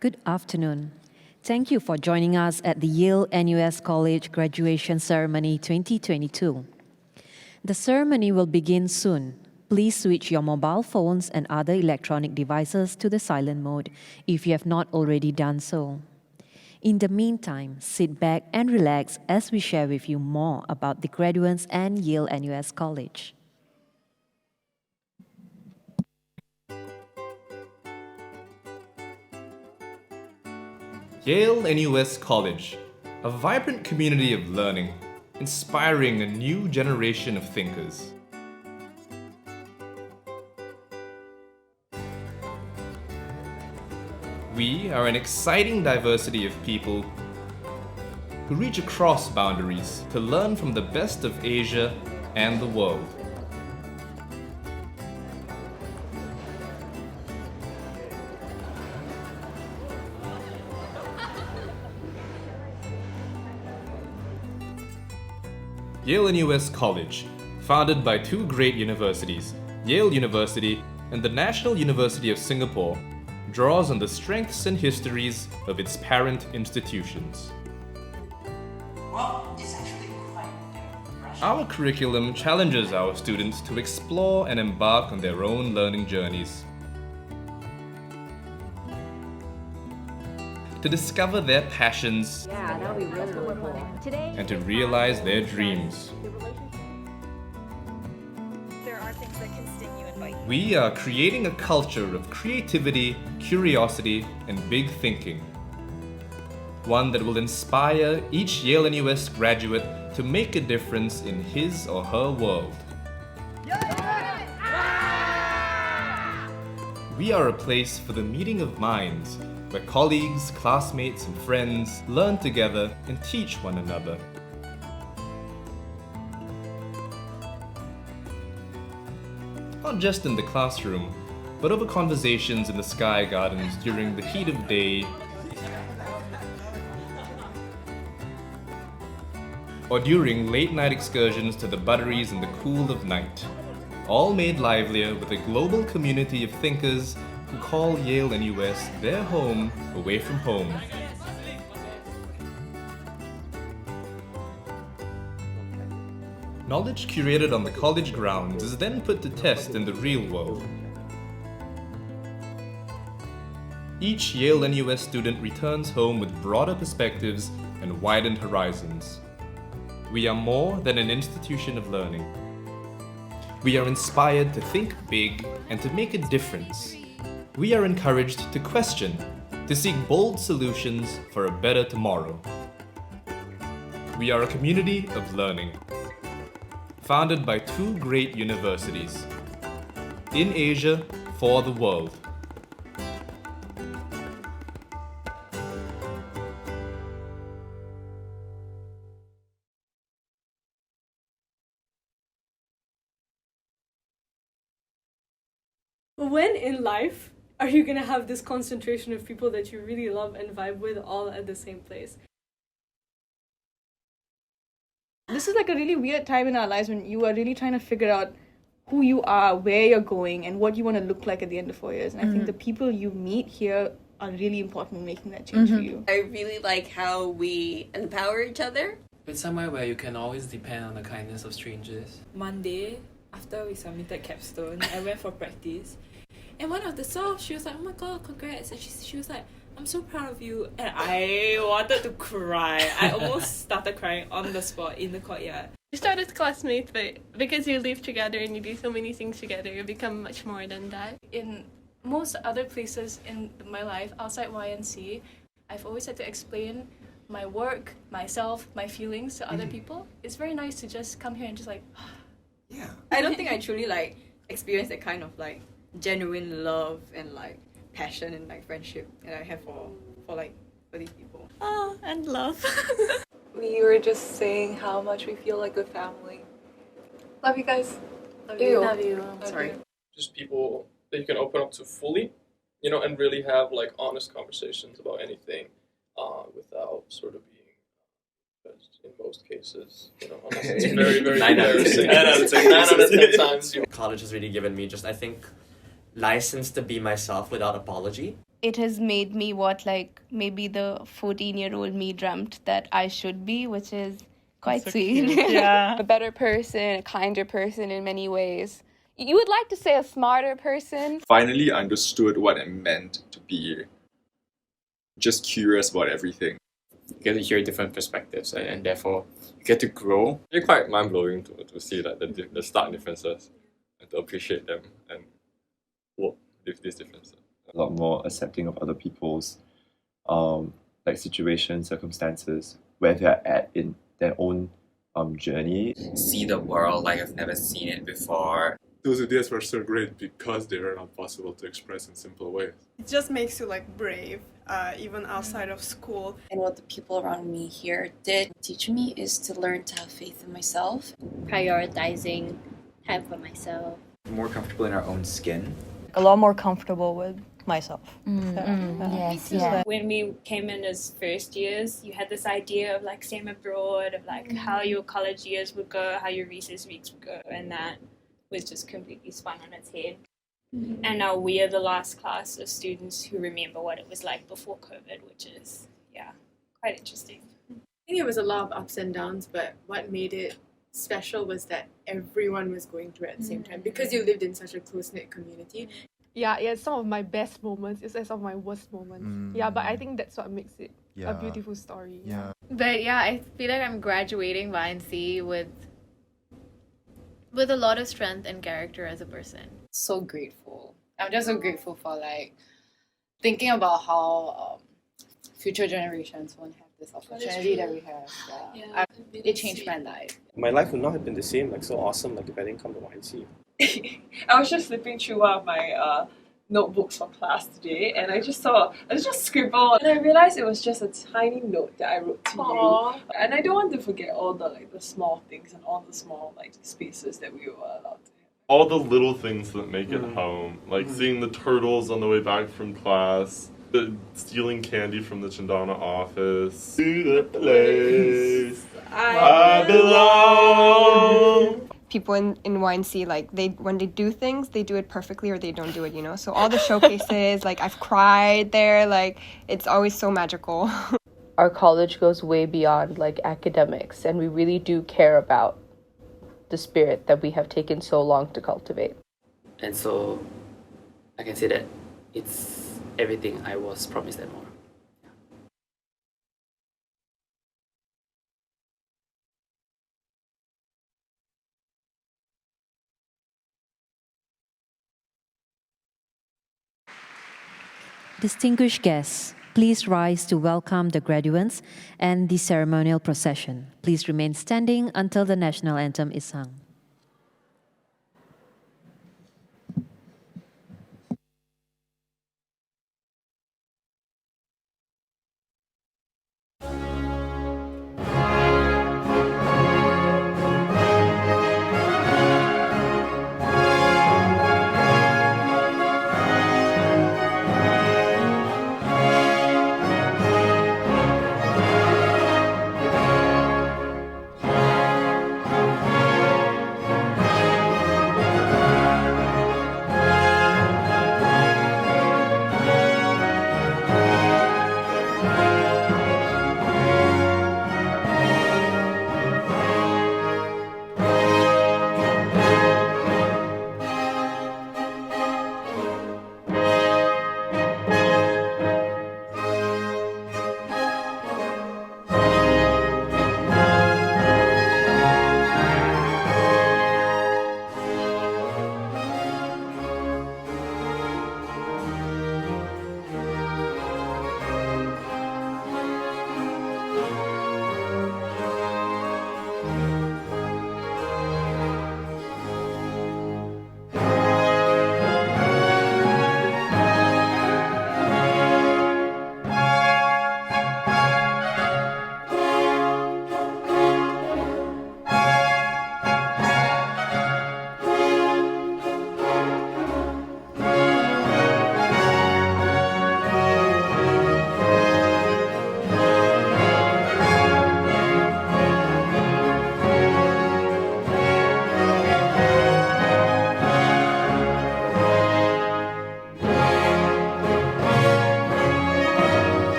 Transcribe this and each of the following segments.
Good afternoon. Thank you for joining us at the Yale NUS College Graduation Ceremony 2022. The ceremony will begin soon. Please switch your mobile phones and other electronic devices to the silent mode if you have not already done so. In the meantime, sit back and relax as we share with you more about the graduates and Yale NUS College. Yale NUS College, a vibrant community of learning, inspiring a new generation of thinkers. We are an exciting diversity of people who reach across boundaries to learn from the best of Asia and the world. Yale NUS College, founded by two great universities, Yale University and the National University of Singapore, draws on the strengths and histories of its parent institutions. Well, it's actually quite refreshing. Our curriculum challenges our students to explore and embark on their own learning journeys, to discover their passions that'll be really cool. Today, and to realize their dreams. There are things that can sting you and bite you. We are creating a culture of creativity, curiosity, and big thinking. One that will inspire each Yale NUS graduate to make a difference in his or her world. We are a place for the meeting of minds, where colleagues, classmates, and friends learn together and teach one another. Not just in the classroom, but over conversations in the sky gardens during the heat of day, or during late-night excursions to the butteries in the cool of night, all made livelier with a global community of thinkers who call Yale NUS their home away from home. Knowledge curated on the college grounds is then put to test in the real world. Each Yale NUS student returns home with broader perspectives and widened horizons. We are more than an institution of learning. We are inspired to think big and to make a difference. We are encouraged to question, to seek bold solutions for a better tomorrow. We are a community of learning, founded by two great universities, in Asia for the world. When in life are you gonna have this concentration of people that you really love and vibe with all at the same place? This is like a really weird time in our lives when you are really trying to figure out who you are, where you're going, and what you want to look like at the end of 4 years. And I think the people you meet here are really important in making that change for you. I really like how we empower each other. It's somewhere where you can always depend on the kindness of strangers. Monday, after we submitted capstone, I went for practice. And one of the staff, she was like, oh my god, congrats. And she was like, I'm so proud of you. And I wanted to cry. I almost started crying on the spot in the courtyard. You start as classmates, but because you live together and you do so many things together, you become much more than that. In most other places in my life, outside YNC, I've always had to explain my work, myself, my feelings to other people. It's very nice to just come here and just like... Yeah. I don't think I truly experienced that kind of genuine love and passion and friendship that I have for these people. Oh, and love. We were just saying how much we feel like a family. Love you guys. Love you. Love you. Sorry. Just people that you can open up to fully, and really have honest conversations about anything, without sort of being judged in most cases. Unless it's very, very embarrassing. 9 out of 10 times. College has really given me I think, license to be myself without apology. it has made me what, like, maybe the 14-year-old me dreamt that I should be, which is quite sweet. Yeah. A better person, a kinder person in many ways. You would like to say a smarter person. Finally understood what it meant to be just curious about everything. You get to hear different perspectives, and therefore you get to grow. It's quite mind-blowing to see like the stark differences and to appreciate them and work with these differences. A lot more accepting of other people's like situations, circumstances, where they're at in their own journey. See the world like I've never seen it before. Those ideas were so great because they were not possible to express in simple ways. It just makes you like brave, even outside of school. And what the people around me here did teach me is to learn to have faith in myself. Prioritizing time for myself. More comfortable in our own skin. A lot more comfortable with myself. Yes, yeah. When we came in as first years, you had this idea of like staying abroad, of like how your college years would go, how your recess weeks would go, and that was just completely spun on its head. And now we are the last class of students who remember what it was like before COVID, which is, yeah, quite interesting. I think it was a lot of ups and downs, but what made it special was that everyone was going through it at the same time because you lived in such a close-knit community. Yeah, it's some of my best moments, it's some of my worst moments. Yeah, but I think that's what makes it a beautiful story. Yeah. But yeah, I feel like I'm graduating YNC with a lot of strength and character as a person. So grateful. I'm just so grateful for like thinking about how future generations won't have this opportunity that we have. It changed my life. My life would not have been the same, like so awesome, like if I didn't come to YNC. I was just flipping through one of my notebooks for class today, and I just scribbled, and I realized it was just a tiny note that I wrote to you. And I don't want to forget all the the small things and all the small spaces that we were allowed to have. All the little things that make it home, like seeing the turtles on the way back from class, stealing candy from the Chandana office, to the place I belong. People in YNC, like when they do things, they do it perfectly or they don't do it, you know? So all the showcases, like I've cried there, like it's always so magical. Our college goes way beyond like academics, and we really do care about the spirit that we have taken so long to cultivate. And so I can say that it's everything I was promised and more. Distinguished guests, please rise to welcome the graduates and the ceremonial procession. Please remain standing until the national anthem is sung.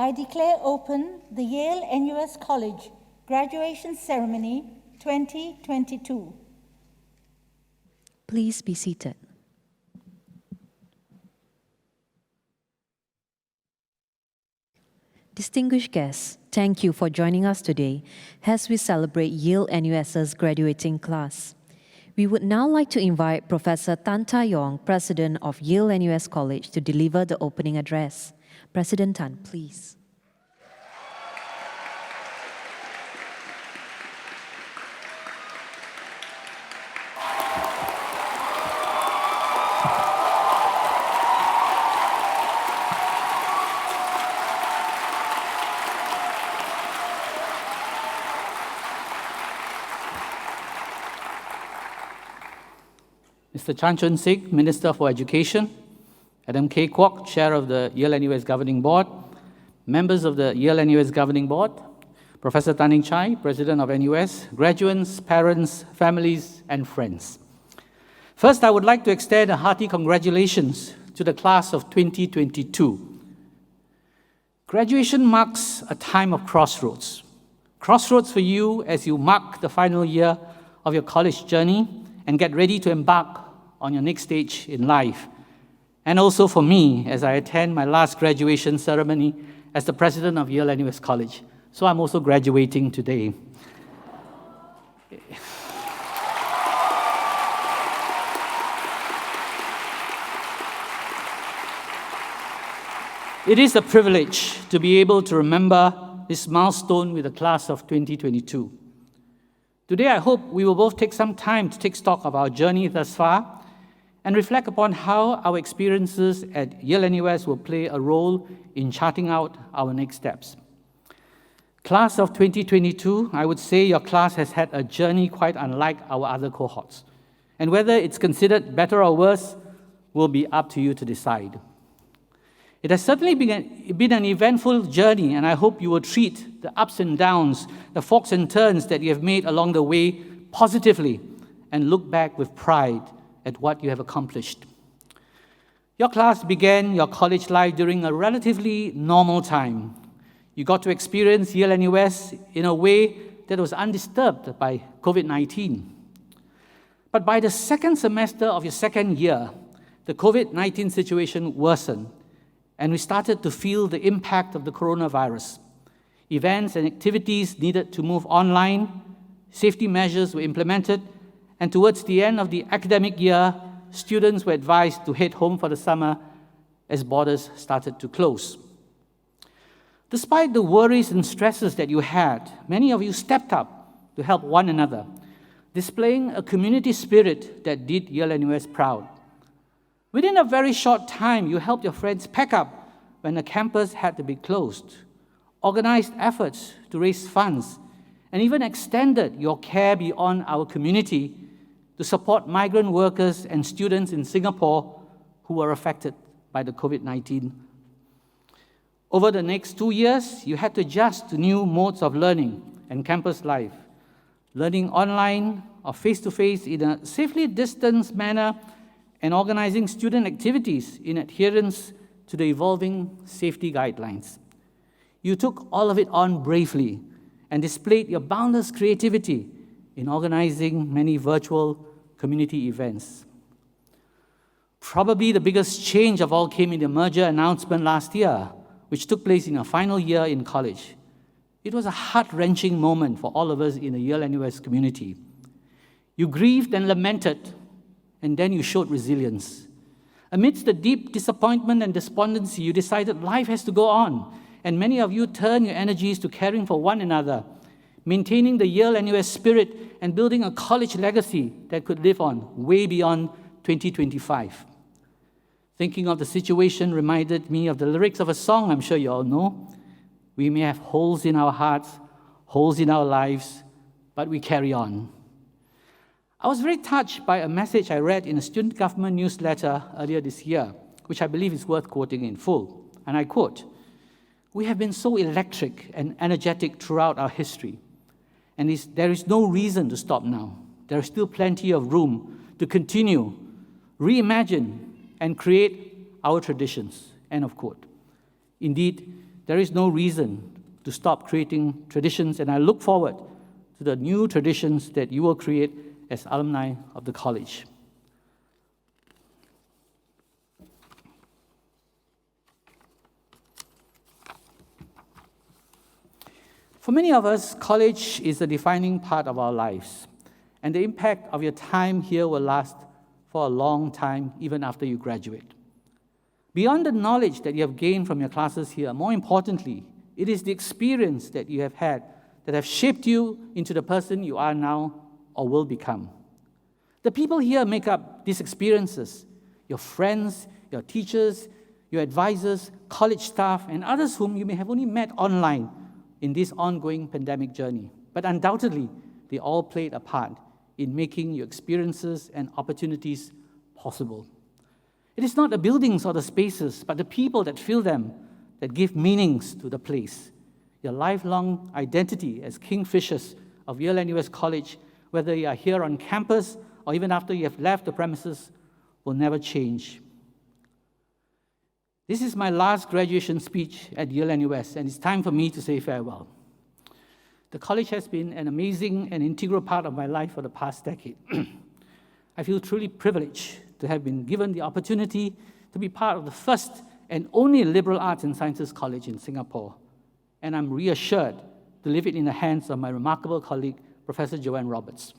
I declare open the Yale NUS College Graduation Ceremony 2022. Please be seated. Distinguished guests, thank you for joining us today as we celebrate Yale NUS's graduating class. We would now like to invite Professor Tan Ta Yong, President of Yale NUS College, to deliver the opening address. President Tan, please. Mr. Chan Chun Sik, Minister for Education, Adam K. Kwok, Chair of the Yale NUS Governing Board, members of the Yale NUS Governing Board, Professor Tan Ning Chai, President of NUS, graduates, parents, families, and friends. First, I would like to extend a hearty congratulations to the class of 2022. Graduation marks a time of crossroads. Crossroads for you as you mark the final year of your college journey and get ready to embark on your next stage in life. And also for me, as I attend my last graduation ceremony as the president of Yale NUS College. So I'm also graduating today. It is a privilege to be able to remember this milestone with the class of 2022. Today, I hope we will both take some time to take stock of our journey thus far and reflect upon how our experiences at Yale NUS will play a role in charting out our next steps. Class of 2022, I would say your class has had a journey quite unlike our other cohorts. And whether it's considered better or worse will be up to you to decide. It has certainly been an eventful journey, and I hope you will treat the ups and downs, the forks and turns that you have made along the way positively and look back with pride at what you have accomplished. Your class began your college life during a relatively normal time. You got to experience Yale NUS in a way that was undisturbed by COVID-19. But by the second semester of your second year, the COVID-19 situation worsened, and we started to feel the impact of the coronavirus. Events and activities needed to move online, safety measures were implemented, and towards the end of the academic year, students were advised to head home for the summer as borders started to close. Despite the worries and stresses that you had, many of you stepped up to help one another, displaying a community spirit that did Yale NUS proud. Within a very short time, you helped your friends pack up when the campus had to be closed, organized efforts to raise funds, and even extended your care beyond our community to support migrant workers and students in Singapore who were affected by the COVID-19. Over the next 2 years, you had to adjust to new modes of learning and campus life, learning online or face-to-face in a safely distanced manner, and organizing student activities in adherence to the evolving safety guidelines. You took all of it on bravely and displayed your boundless creativity in organizing many virtual community events. Probably the biggest change of all came in the merger announcement last year, which took place in your final year in college. It was a heart-wrenching moment for all of us in the Yale NUS community. You grieved and lamented, and then you showed resilience. Amidst the deep disappointment and despondency, you decided life has to go on, and many of you turned your energies to caring for one another, maintaining the Yale NUS spirit and building a college legacy that could live on way beyond 2025. Thinking of the situation reminded me of the lyrics of a song I'm sure you all know. We may have holes in our hearts, holes in our lives, but we carry on. I was very touched by a message I read in a student government newsletter earlier this year, which I believe is worth quoting in full. And I quote, "We have been so electric and energetic throughout our history, and there is no reason to stop now. There is still plenty of room to continue, reimagine, and create our traditions." End of quote. Indeed, there is no reason to stop creating traditions, and I look forward to the new traditions that you will create as alumni of the college. For many of us, college is a defining part of our lives, and the impact of your time here will last for a long time, even after you graduate. Beyond the knowledge that you have gained from your classes here, more importantly, it is the experience that you have had that have shaped you into the person you are now or will become. The people here make up these experiences: your friends, your teachers, your advisors, college staff, and others whom you may have only met online in this ongoing pandemic journey. But undoubtedly, they all played a part in making your experiences and opportunities possible. It is not the buildings or the spaces, but the people that fill them that give meanings to the place. Your lifelong identity as kingfishers of Yale NUS College, whether you are here on campus or even after you have left the premises, will never change. This is my last graduation speech at Yale NUS, and it's time for me to say farewell. The college has been an amazing and integral part of my life for the past decade. I feel truly privileged to have been given the opportunity to be part of the first and only liberal arts and sciences college in Singapore, and I'm reassured to leave it in the hands of my remarkable colleague, Professor Joanne Roberts.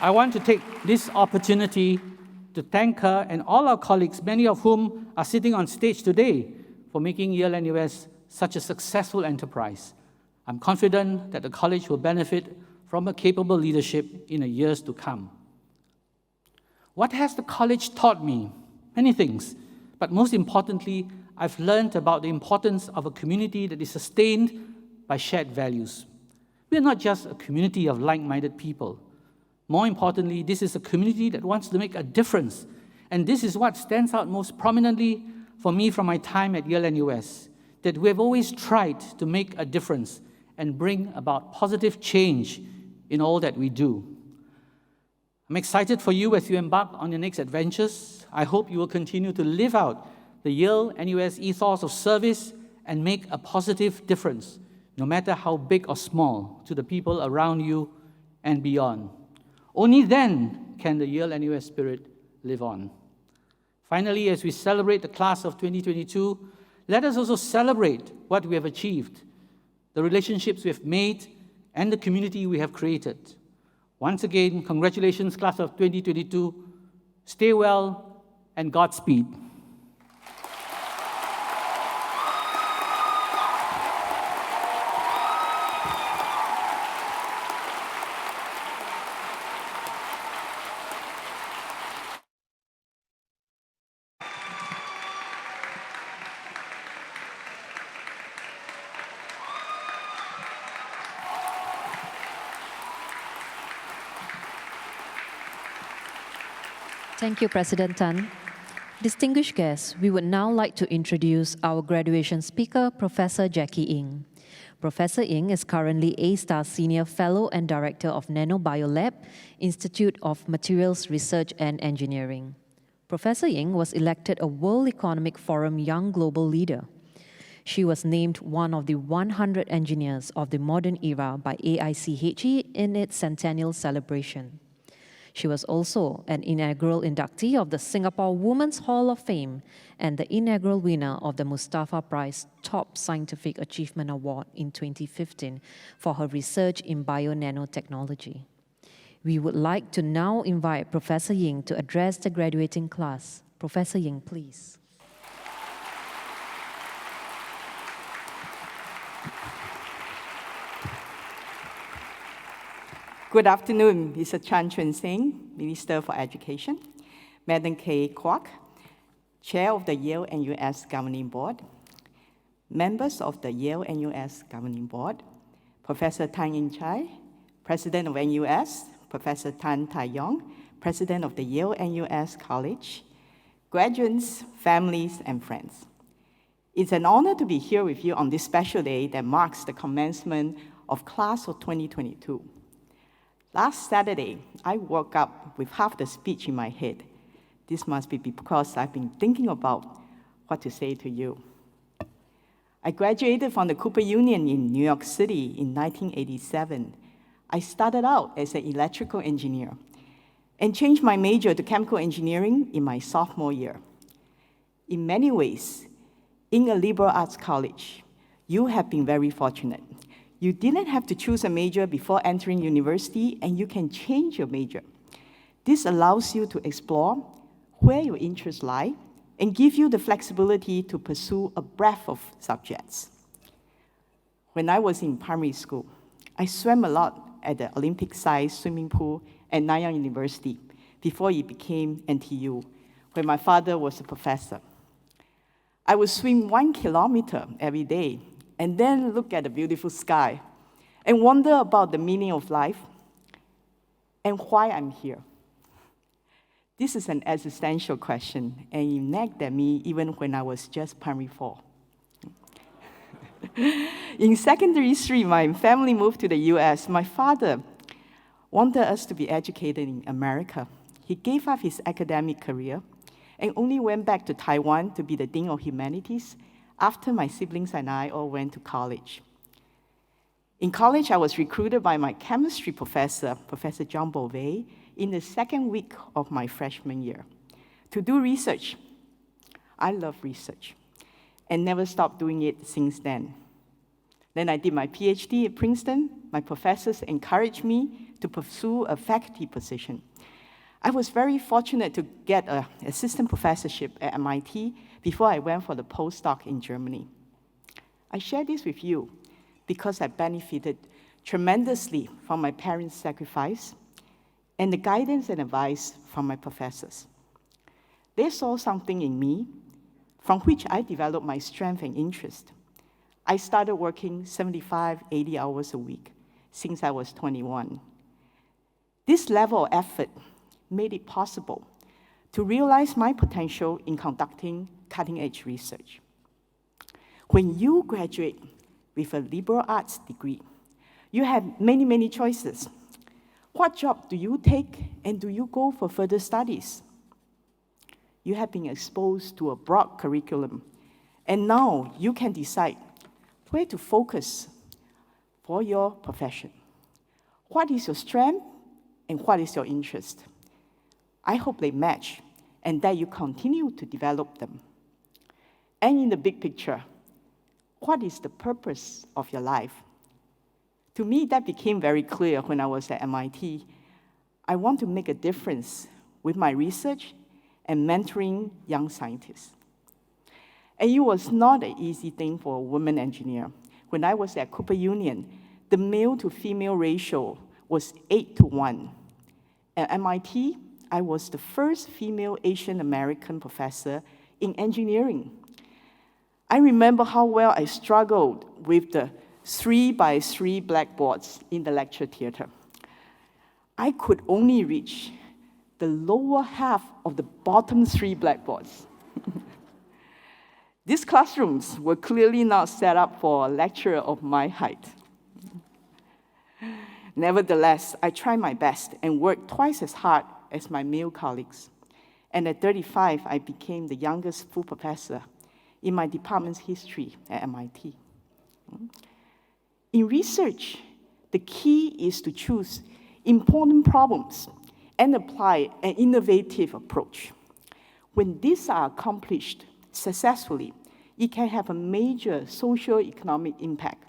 I want to take this opportunity to thank her and all our colleagues, many of whom are sitting on stage today, for making Yale NUS such a successful enterprise. I'm confident that the college will benefit from a capable leadership in the years to come. What has the college taught me? Many things, but most importantly, I've learned about the importance of a community that is sustained by shared values. We are not just a community of like-minded people. More importantly, this is a community that wants to make a difference, and this is what stands out most prominently for me from my time at Yale NUS, that we have always tried to make a difference and bring about positive change in all that we do. I'm excited for you as you embark on your next adventures. I hope you will continue to live out the Yale NUS ethos of service and make a positive difference, no matter how big or small, to the people around you and beyond. Only then can the Yale NUS spirit live on. Finally, as we celebrate the class of 2022, let us also celebrate what we have achieved, the relationships we have made, and the community we have created. Once again, congratulations, class of 2022. Stay well, and Godspeed. Thank you, President Tan. Distinguished guests, we would now like to introduce our graduation speaker, Professor Jackie Ng. Professor Ng is currently A-Star Senior Fellow and Director of NanoBioLab, Institute of Materials Research and Engineering. Professor Ng was elected a World Economic Forum Young Global Leader. She was named one of the 100 engineers of the modern era by AICHE in its centennial celebration. She was also an inaugural inductee of the Singapore Women's Hall of Fame and the inaugural winner of the Mustafa Prize Top Scientific Achievement Award in 2015 for her research in bio-nanotechnology. We would like to now invite Professor Ng to address the graduating class. Professor Ng, please. Good afternoon, Mr. Chan Chun Sing, Minister for Education, Madam Kay Kwok, Chair of the Yale NUS Governing Board, members of the Yale NUS Governing Board, Professor Tan Yin Chai, President of NUS, Professor Tan Tai Yong, President of the Yale NUS College, graduates, families, and friends. It's an honor to be here with you on this special day that marks the commencement of class of 2022. Last Saturday, I woke up with half the speech in my head. This must be because I've been thinking about what to say to you. I graduated from the Cooper Union in New York City in 1987. I started out as an electrical engineer and changed my major to chemical engineering in my sophomore year. In many ways, in a liberal arts college, you have been very fortunate. You didn't have to choose a major before entering university, and you can change your major. This allows you to explore where your interests lie and give you the flexibility to pursue a breadth of subjects. When I was in primary school, I swam a lot at the Olympic-sized swimming pool at Nanyang University before it became NTU, where my father was a professor. I would swim 1 kilometer every day and then look at the beautiful sky and wonder about the meaning of life and why I'm here. This is an existential question, and it nagged at me even when I was just primary 4. In secondary 3, my family moved to the US. My father wanted us to be educated in America. He gave up his academic career and only went back to Taiwan to be the Dean of Humanities after my siblings and I all went to college. In college, I was recruited by my chemistry professor, Professor John Beauvais, in the second week of my freshman year to do research. I love research and never stopped doing it since then. Then I did my PhD at Princeton. My professors encouraged me to pursue a faculty position. I was very fortunate to get an assistant professorship at MIT before I went for the postdoc in Germany. I share this with you because I benefited tremendously from my parents' sacrifice and the guidance and advice from my professors. They saw something in me from which I developed my strength and interest. I started working 75, 80 hours a week since I was 21. This level of effort made it possible to realize my potential in conducting cutting-edge research. When you graduate with a liberal arts degree, you have many, many choices. What job do you take, and do you go for further studies? You have been exposed to a broad curriculum, and now you can decide where to focus for your profession. What is your strength, and what is your interest? I hope they match, and that you continue to develop them. And in the big picture, what is the purpose of your life? To me, that became very clear when I was at MIT. I want to make a difference with my research and mentoring young scientists. And it was not an easy thing for a woman engineer. When I was at Cooper Union, the male-to-female ratio was 8-to-1. At MIT, I was the first female Asian American professor in engineering. I remember how well I struggled with the 3x3 blackboards in the lecture theater. I could only reach the lower half of the bottom 3 blackboards. These classrooms were clearly not set up for a lecturer of my height. Nevertheless, I tried my best and worked twice as hard as my male colleagues. And at 35, I became the youngest full professor in my department's history at MIT. In research, the key is to choose important problems and apply an innovative approach. When these are accomplished successfully, it can have a major socio-economic impact.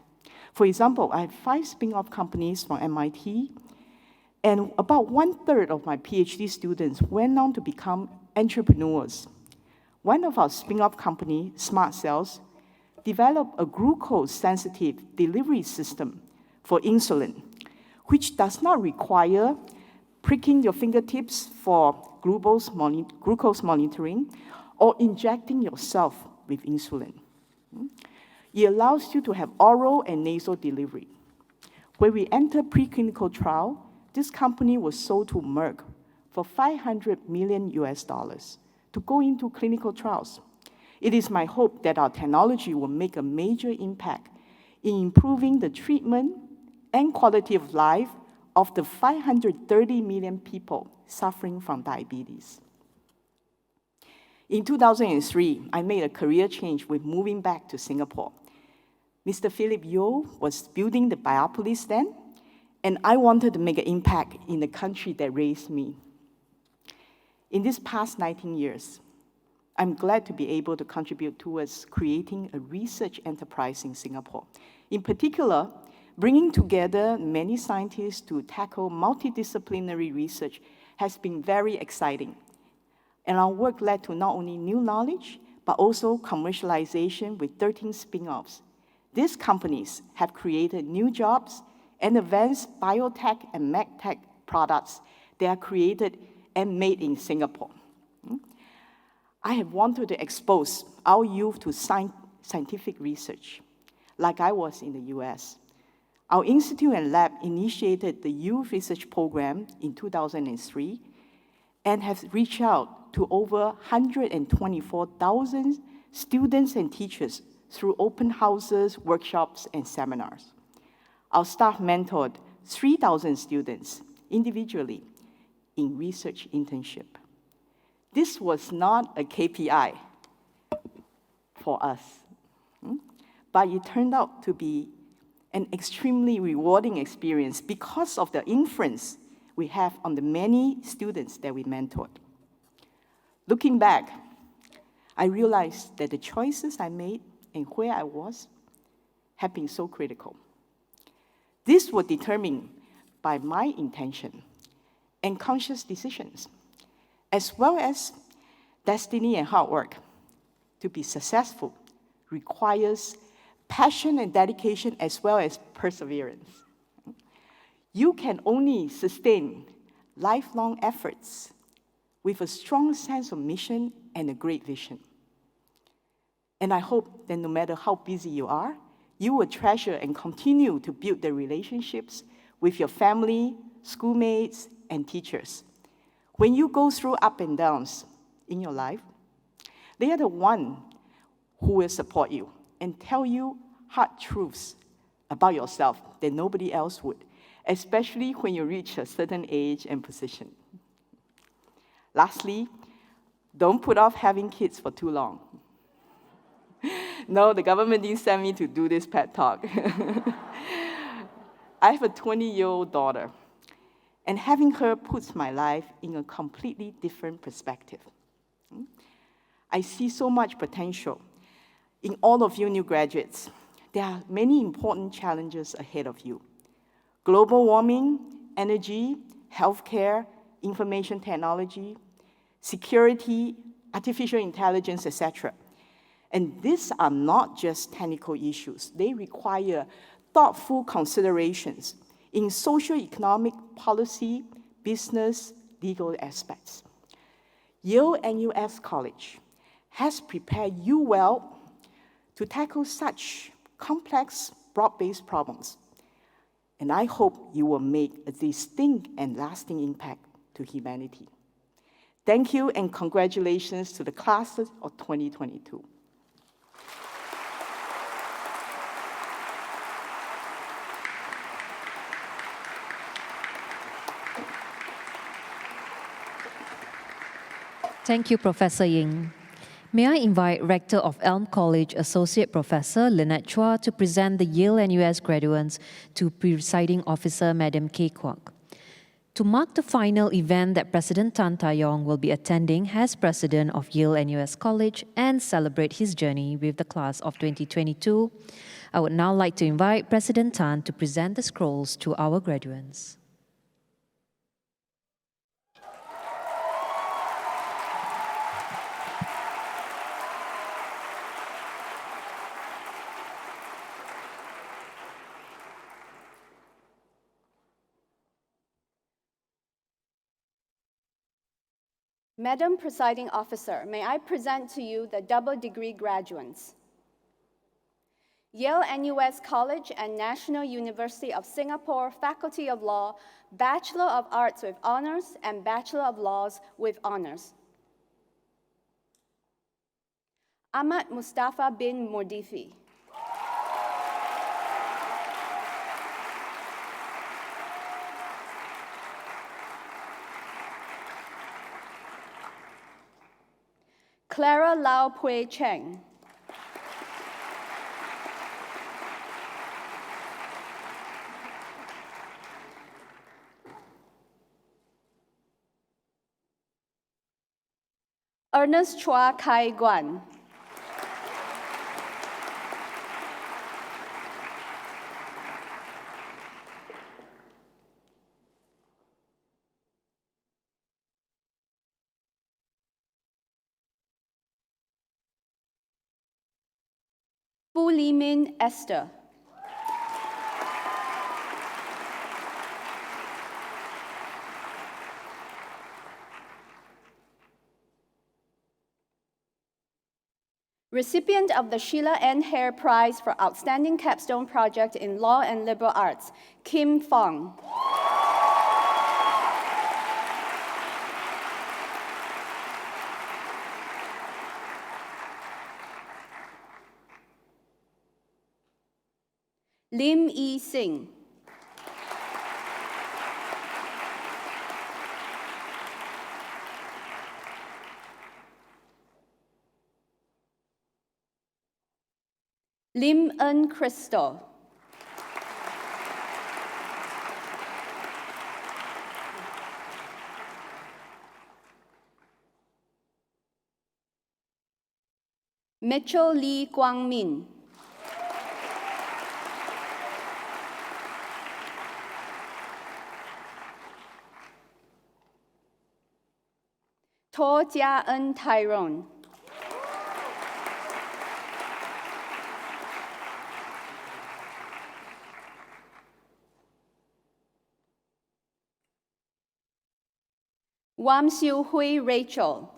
For example, I have 5 spin-off companies from MIT, and about 1/3 of my PhD students went on to become entrepreneurs. One of our spin-off company, Smart Cells, developed a glucose-sensitive delivery system for insulin, which does not require pricking your fingertips for glucose monitoring or injecting yourself with insulin. It allows you to have oral and nasal delivery. When we entered preclinical trial, this company was sold to Merck for $500 million to go into clinical trials. It is my hope that our technology will make a major impact in improving the treatment and quality of life of the 530 million people suffering from diabetes. In 2003, I made a career change with moving back to Singapore. Mr. Philip Yeo was building the Biopolis then, and I wanted to make an impact in the country that raised me. In these past 19 years, I'm glad to be able to contribute towards creating a research enterprise in Singapore. In particular, bringing together many scientists to tackle multidisciplinary research has been very exciting. And our work led to not only new knowledge, but also commercialization with 13 spin-offs. These companies have created new jobs and advanced biotech and medtech products that are created and made in Singapore. I have wanted to expose our youth to scientific research, like I was in the US. Our institute and lab initiated the Youth Research Program in 2003 and have reached out to over 124,000 students and teachers through open houses, workshops, and seminars. Our staff mentored 3,000 students individually in research internship. This was not a KPI for us, but it turned out to be an extremely rewarding experience because of the influence we have on the many students that we mentored. Looking back, I realized that the choices I made and where I was have been so critical. These were determined by my intention and conscious decisions, as well as destiny and hard work. To be successful requires passion and dedication as well as perseverance. You can only sustain lifelong efforts with a strong sense of mission and a great vision. And I hope that no matter how busy you are, you will treasure and continue to build the relationships with your family, schoolmates, and teachers. When you go through up and downs in your life, they are the one who will support you and tell you hard truths about yourself that nobody else would, especially when you reach a certain age and position. Lastly, don't put off having kids for too long. No, the government didn't send me to do this pet talk. I have a 20-year-old daughter, and having her puts my life in a completely different perspective. I see so much potential in all of you new graduates. There are many important challenges ahead of you. Global warming, energy, healthcare, information technology, security, artificial intelligence, etc. And these are not just technical issues. They require thoughtful considerations in socio-economic policy, business, legal aspects. Yale NUS College has prepared you well to tackle such complex, broad-based problems. And I hope you will make a distinct and lasting impact to humanity. Thank you and congratulations to the classes of 2022. Thank you, Professor Ying. May I invite Rector of Elm College, Associate Professor Lynette Chua, to present the Yale NUS graduates to Presiding Officer Madam Kay Kwok. To mark the final event that President Tan Tai Yong will be attending as President of Yale NUS College and celebrate his journey with the class of 2022, I would now like to invite President Tan to present the scrolls to our graduates. Madam Presiding Officer, may I present to you the double degree graduates. Yale NUS College and National University of Singapore Faculty of Law, Bachelor of Arts with Honors and Bachelor of Laws with Honors. Ahmad Mustafa bin Mordifi. Clara Lau Pui Cheng. Ernest Chua Kai Guan. Fu Limin Esther. Recipient of the Sheila N. Hare Prize for Outstanding Capstone Project in Law and Liberal Arts, Kim Fong. Lim Yi Sing. Lim En Crystal. Mitchell Lee Kwang Min. To Jia En Tyrone. Wam Siu Hui Rachel.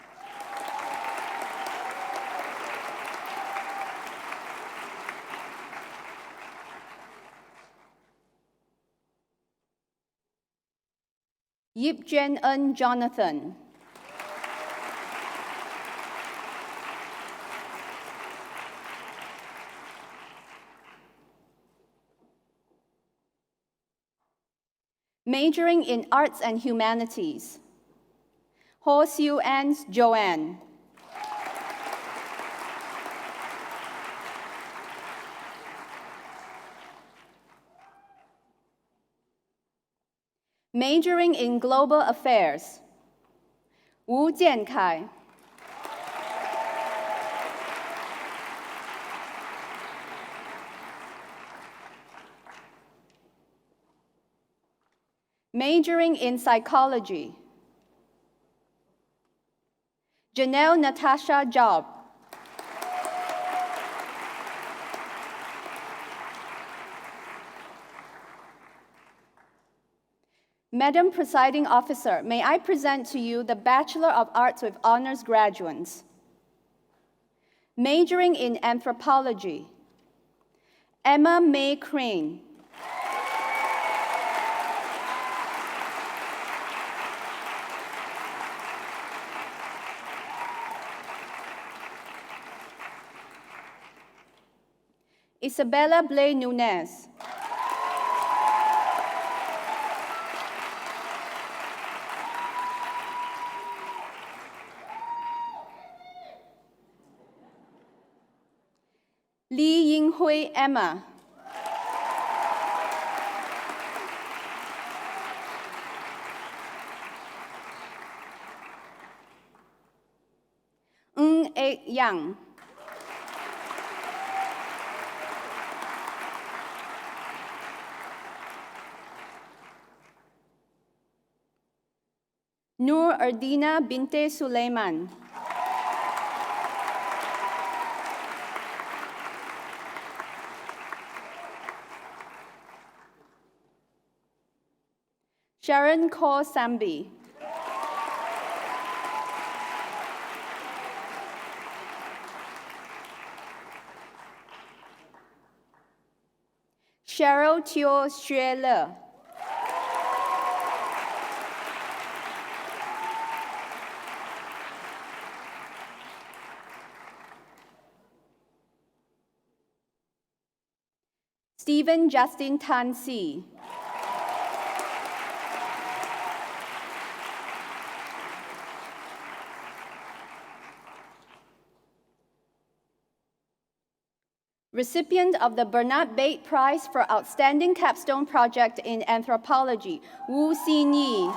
Yip Jen En Jonathan. Majoring in Arts and Humanities. Ho Siu An's Joanne. Majoring in Global Affairs. Wu Jiankai. Majoring in Psychology. Janelle Natasha Job. Madam Presiding Officer, may I present to you the Bachelor of Arts with Honors graduates. Majoring in Anthropology. Emma May Crane. Isabella Blay Nunez. Lee Ying Hui Emma. Ng Ek Yang. Nur Erdina Binte Sulaiman. Sharon Kaur Sambi. Cheryl Teo Xue Le. Stephen Justin Tan Si. Recipient of the Bernard Bate Prize for Outstanding Capstone Project in Anthropology, Wu Xinyi.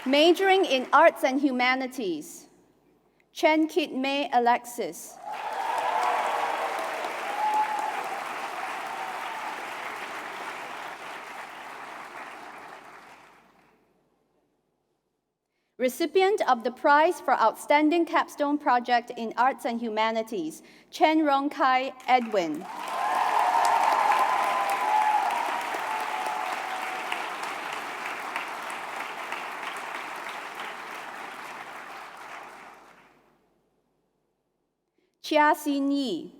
Majoring in Arts and Humanities, Chen Kit Mei Alexis. Recipient of the Prize for Outstanding Capstone Project in Arts and Humanities, Chen Rongkai Edwin. Chia Xin Yi.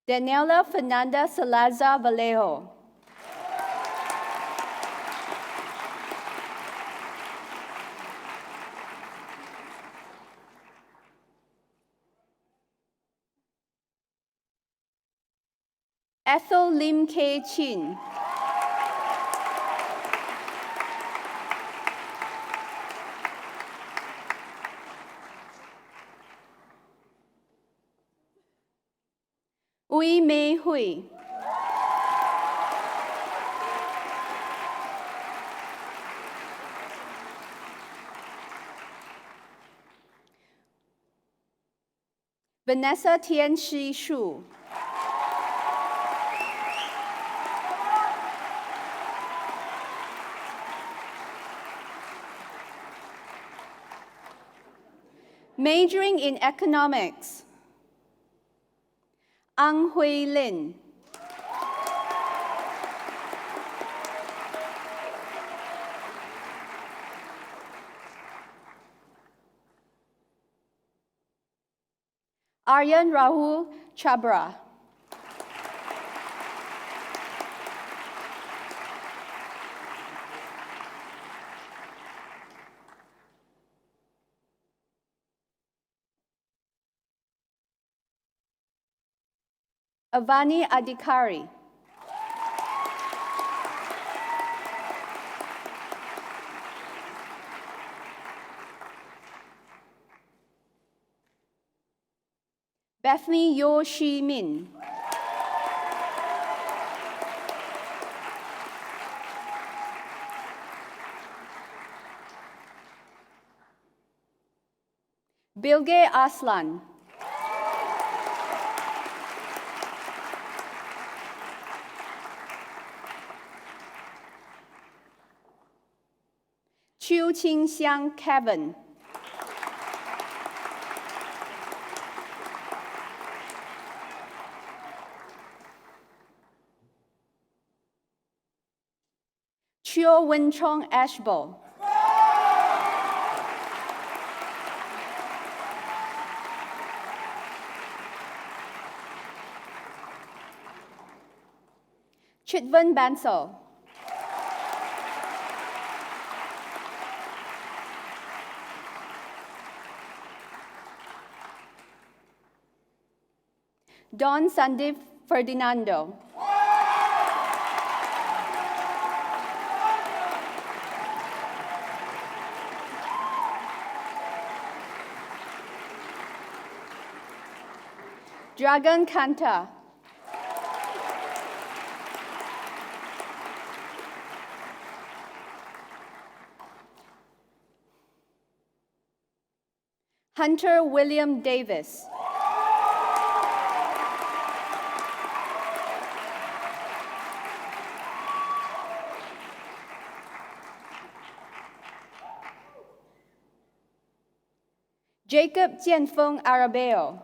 Daniela Fernanda Salazar Vallejo. Ethel Lim K. Chin. Ui Mei Hui. Vanessa Tianxi Shu. Majoring in Economics, Ang Hui Lin. Aryan Rahul Chabra. Avani Adhikari. Bethany Yo Shi Min. Bilge Aslan. Chu Qingxiang Kevin. Chio Winchong Ashbo. Chitvan Bansal. Don Sandip Ferdinando. Dragan Kanta. Hunter William Davis. Jacob Jianfeng Arabeo.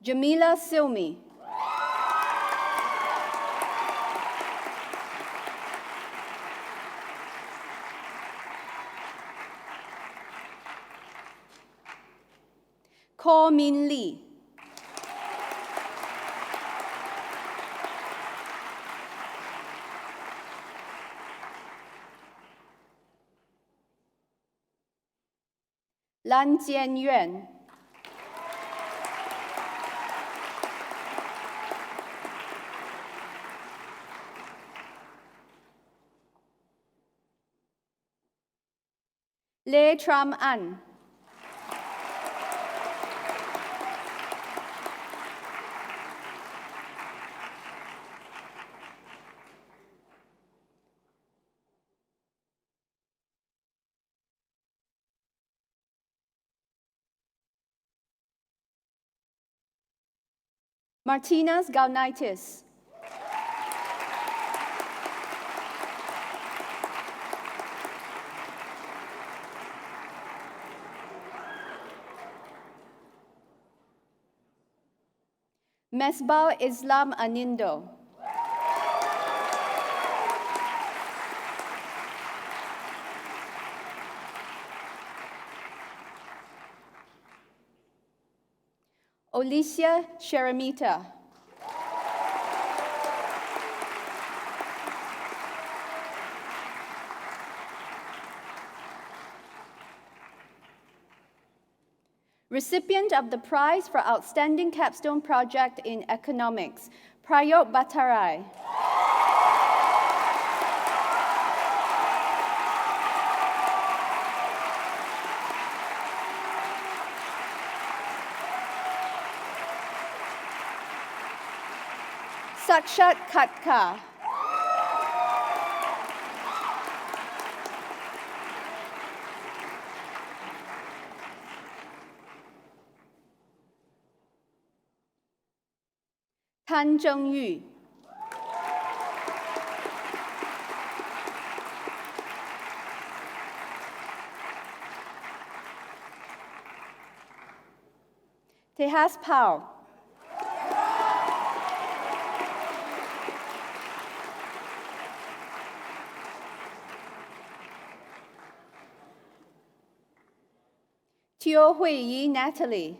Jamila Silmi. Ko Min Lee. 蓝监院、Lê Tram An、Martinas Gaunitis、Mesbah Islam Anindo、Alicia Sheramita、Recipient of the Prize for Outstanding Capstone Project in Economics, Prayot Batarai. Sakshat Khatka. Tan Zhengyu. Tehas Pao. Teo Hui Yi Natalie.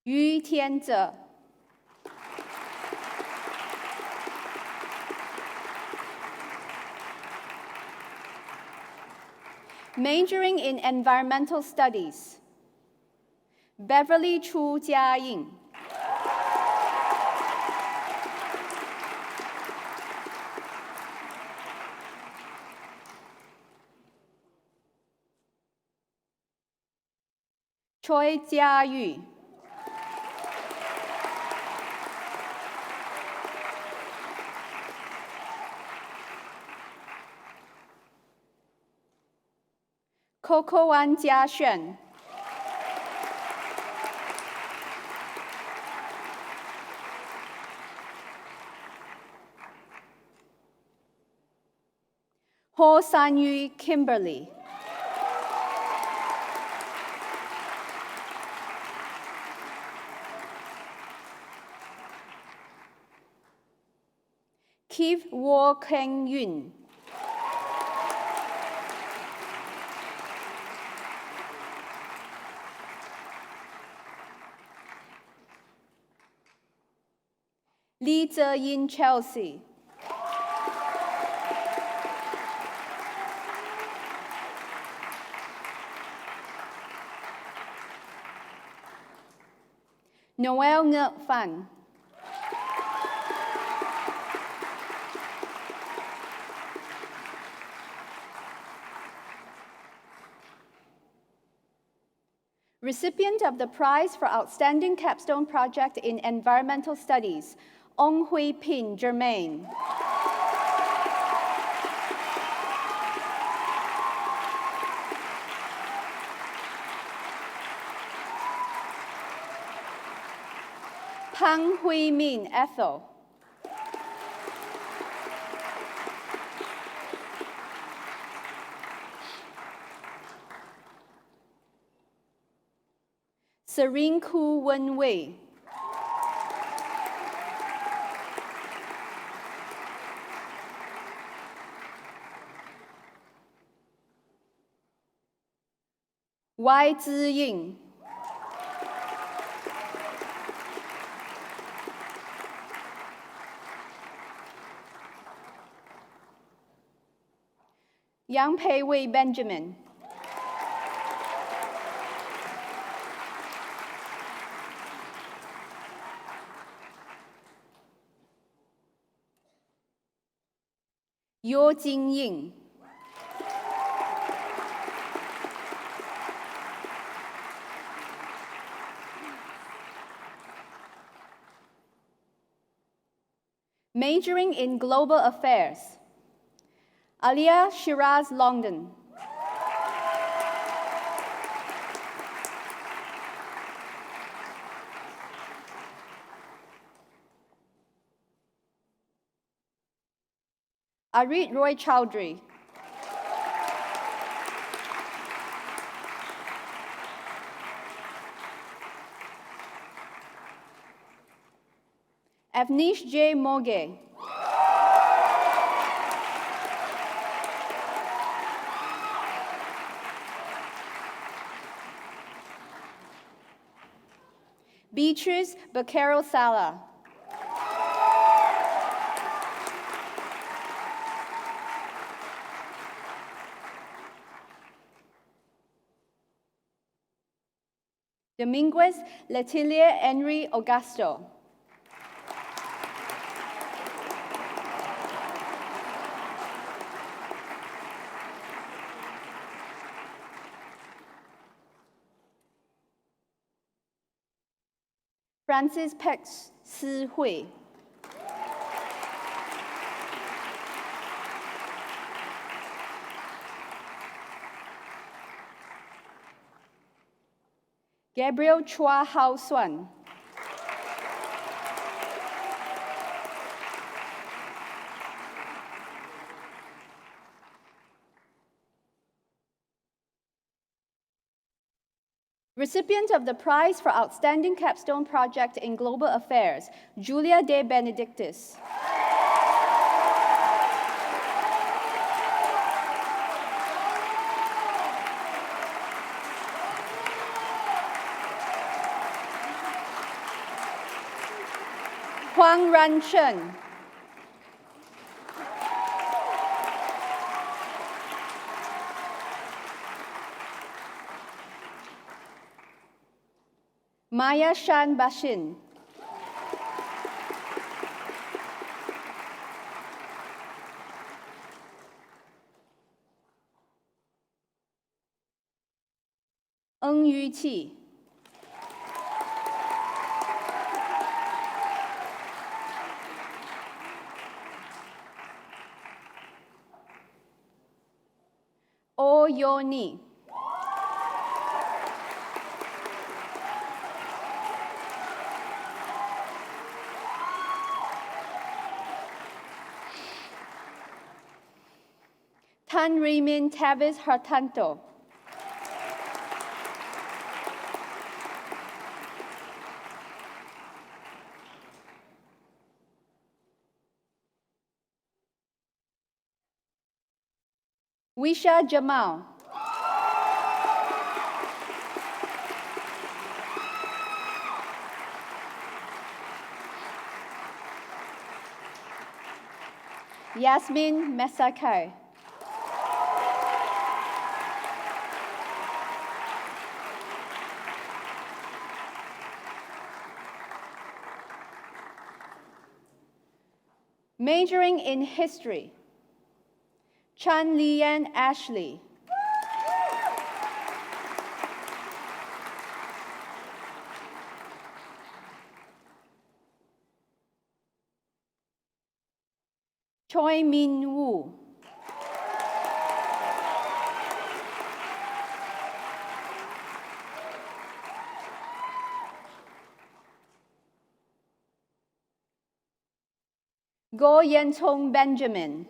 Yu Tianze. Majoring in Environmental Studies, Beverly Chu Jiaying. Choi Jiayu. Coco Wan Jiaxuan. Ho Sanyu Kimberly. Kiv Wo Keng Yun. Li Zeyin Chelsea. Noel Nguyen Phan. Recipient of the Prize for Outstanding Capstone Project in Environmental Studies, Ong Hui Pin Germain. Pang Hui Min Ethel. Serene Ku Wen Wei. Wai Ziying. Yang Pei Wei Benjamin. Yo Jingying. Majoring in Global Affairs, Alia Shiraz Longden. Arit Roy Chowdhury. Avnish J. Moge. Beatrice Baquero Sala. Dominguez Letelier Henry Augusto. Francis Peck Si Hui. Gabriel Chua Hao Suan. Recipient of the Prize for Outstanding Capstone Project in Global Affairs, Julia De Benedictis. Huang Ranchen. Maya Shan Bashin. Ng Yu Qi. O Yoni. Tan Rimin Tavis Hartanto. Wisha Jamal. Yasmin Mesakai. Majoring in History, Chan Lian Ashley. Choi Min Woo. Go Yentong Benjamin.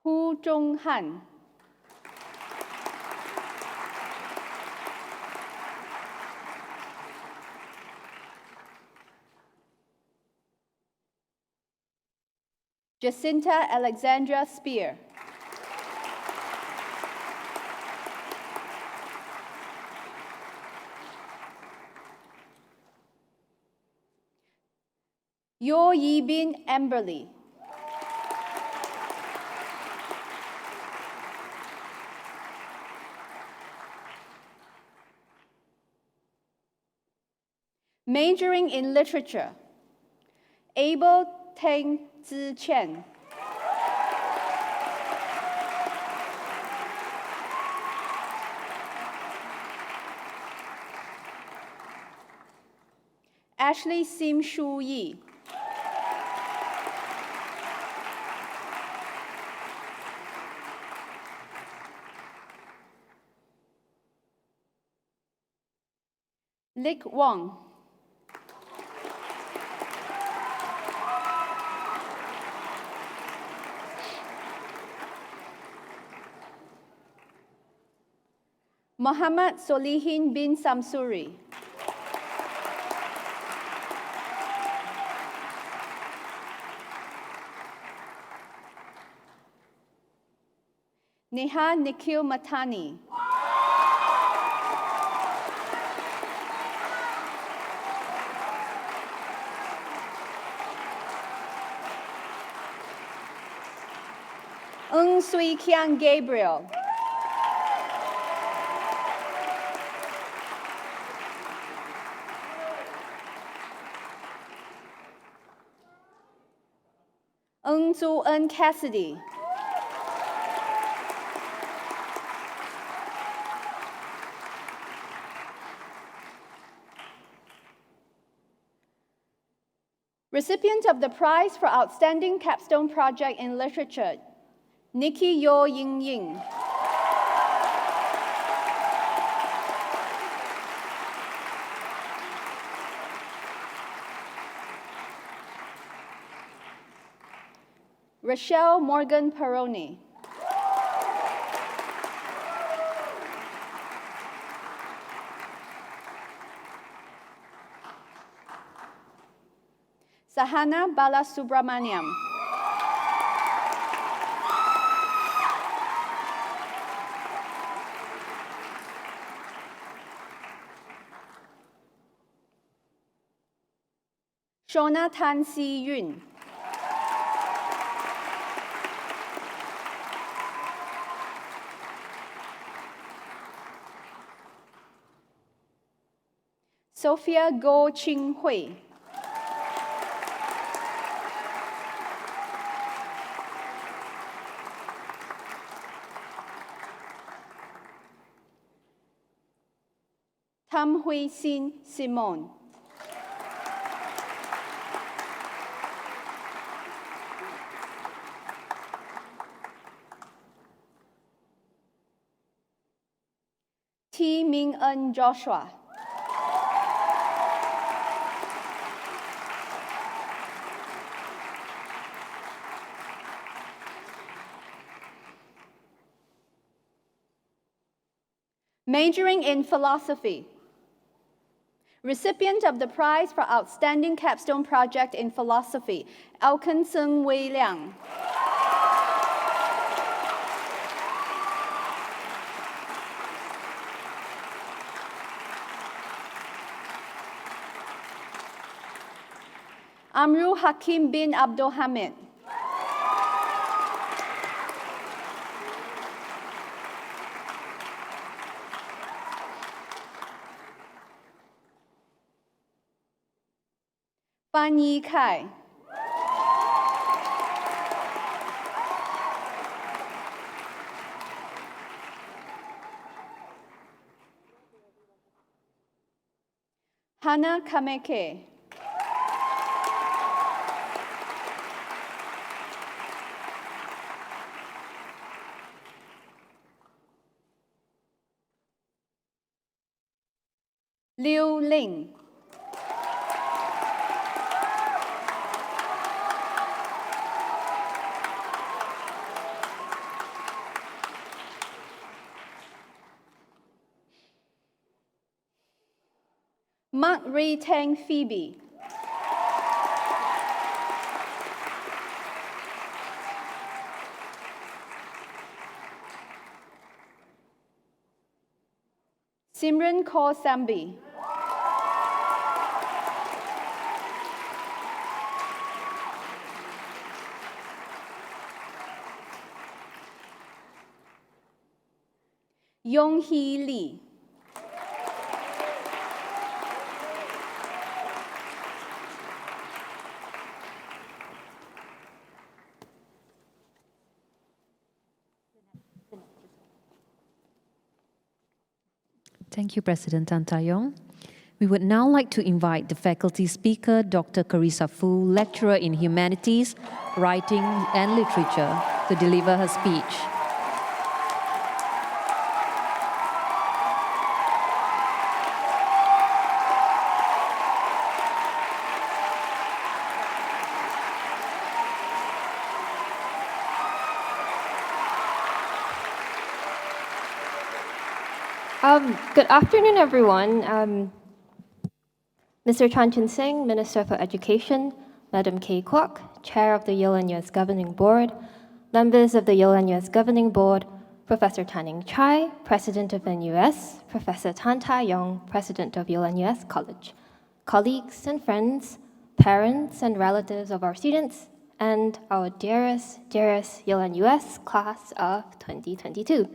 Hu Zhonghan. Jacinta Alexandra Spear. Yo Yi Bin Amberly. Majoring in literature, Abel Teng Zi Chen. Ashley Sim Shu Yi. Lick Wang. Muhammad Solihin bin Samsuri. Neha Nikhil Matani. Ng Sui Kiang Gabriel. Ng Zu En Cassidy. Recipient of the Prize for Outstanding Capstone Project in Literature, Nikki Yo Ying Ying. Rochelle Morgan Peroni. Sahana Balasubramaniam. Shona Tan Si Yun. Sophia Go Ching Hui. Tam Hui Sin Simone. T Ming En Joshua. Majoring in philosophy. Recipient of the Prize for Outstanding Capstone Project in Philosophy, Alkan Sung Wei Liang. Amru Hakim bin Abdul Hamid. Fan Yi Kai. Hana Kameke. Liu Ling. Mark Ri Tang Phoebe. Simran Kaur Sambi. Yong-hee Lee. Thank you, President Tan Tae-yong. We would now like to invite the faculty speaker, Dr. Carissa Fu, lecturer in Humanities, Writing and Literature, to deliver her speech. Good afternoon, everyone. Mr. Chan Chun Sing, Minister for Education, Madam Kay Kwok, Chair of the Yale NUS Governing Board, members of the Yale NUS Governing Board, Professor Tanning Chai, President of NUS, Professor Tan Tae-yong, President of Yale NUS College, colleagues and friends, parents and relatives of our students, and our dearest Yale NUS class of 2022.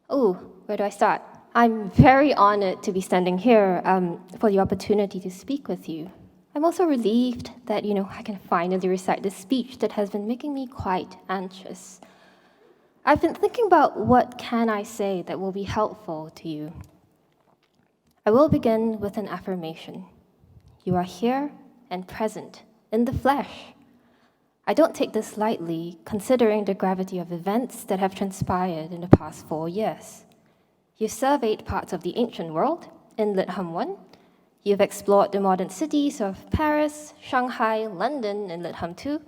Oh, where do I start? I'm very honored to be standing here for the opportunity to speak with you. I'm also relieved that, I can finally recite this speech that has been making me quite anxious. I've been thinking about what can I say that will be helpful to you. I will begin with an affirmation. You are here and present in the flesh. I don't take this lightly, considering the gravity of events that have transpired in the past 4 years. You've surveyed parts of the ancient world in Lit Hum 1. You've explored the modern cities of Paris, Shanghai, London in Lit Hum 2.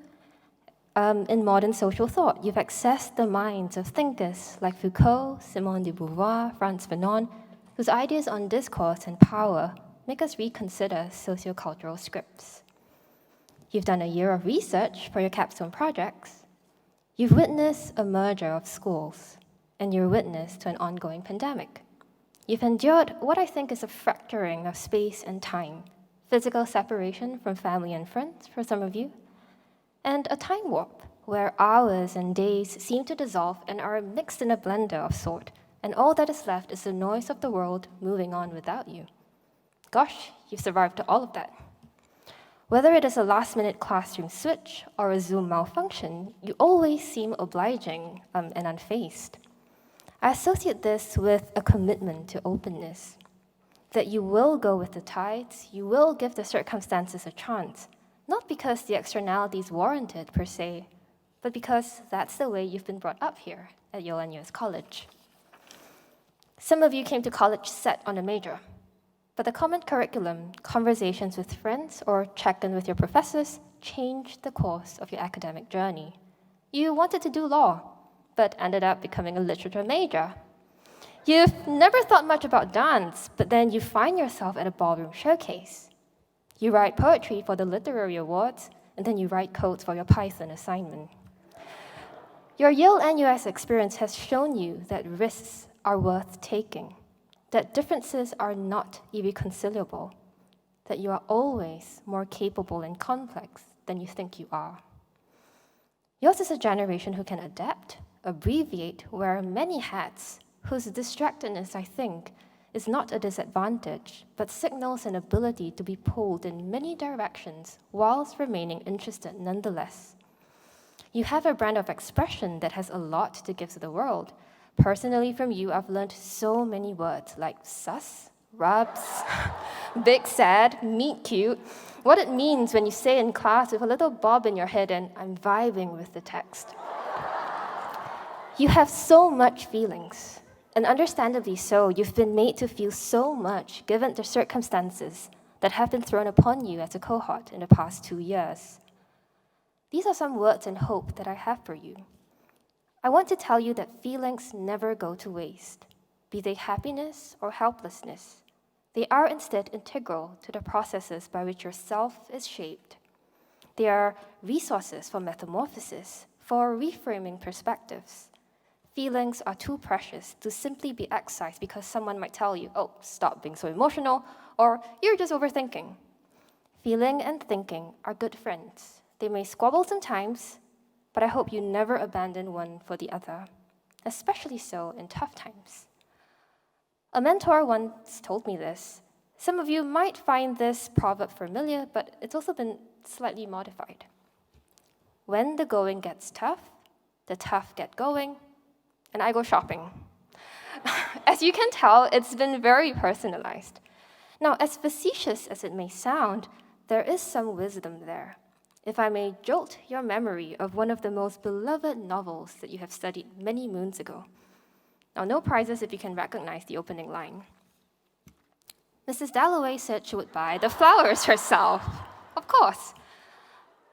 In modern social thought, you've accessed the minds of thinkers like Foucault, Simone de Beauvoir, Frantz Fanon, whose ideas on discourse and power make us reconsider sociocultural scripts. You've done a year of research for your capstone projects. You've witnessed a merger of schools, and you're witness to an ongoing pandemic. You've endured what I think is a fracturing of space and time, physical separation from family and friends for some of you, and a time warp where hours and days seem to dissolve and are mixed in a blender of sort, and all that is left is the noise of the world moving on without you. Gosh, you've survived to all of that. Whether it is a last-minute classroom switch or a Zoom malfunction, you always seem obliging and unfazed. I associate this with a commitment to openness, that you will go with the tides, you will give the circumstances a chance, not because the externality is warranted per se, but because that's the way you've been brought up here at Yale NUS College. Some of you came to college set on a major, but the common curriculum, conversations with friends, or check-in with your professors changed the course of your academic journey. You wanted to do law, but ended up becoming a literature major. You've never thought much about dance, but then you find yourself at a ballroom showcase. You write poetry for the literary awards, and then you write codes for your Python assignment. Your Yale NUS experience has shown you that risks are worth taking, that differences are not irreconcilable, that you are always more capable and complex than you think you are. Yours is a generation who can adapt, abbreviate, wear many hats, whose distractedness, I think, is not a disadvantage, but signals an ability to be pulled in many directions whilst remaining interested nonetheless. You have a brand of expression that has a lot to give to the world. Personally, from you, I've learned so many words like sus, rubs, big sad, meet cute, what it means when you say in class with a little bob in your head and I'm vibing with the text. You have so much feelings, and understandably so. You've been made to feel so much given the circumstances that have been thrown upon you as a cohort in the past 2 years. These are some words and hope that I have for you. I want to tell you that feelings never go to waste, be they happiness or helplessness. They are instead integral to the processes by which your self is shaped. They are resources for metamorphosis, for reframing perspectives. Feelings are too precious to simply be excised because someone might tell you, oh, stop being so emotional, or you're just overthinking. Feeling and thinking are good friends. They may squabble sometimes, but I hope you never abandon one for the other, especially so in tough times. A mentor once told me this. Some of you might find this proverb familiar, but it's also been slightly modified. When the going gets tough, the tough get going, and I go shopping. As you can tell, it's been very personalized. Now, as facetious as it may sound, there is some wisdom there. If I may jolt your memory of one of the most beloved novels that you have studied many moons ago. Now, no prizes if you can recognize the opening line. Mrs. Dalloway said she would buy the flowers herself. Of course.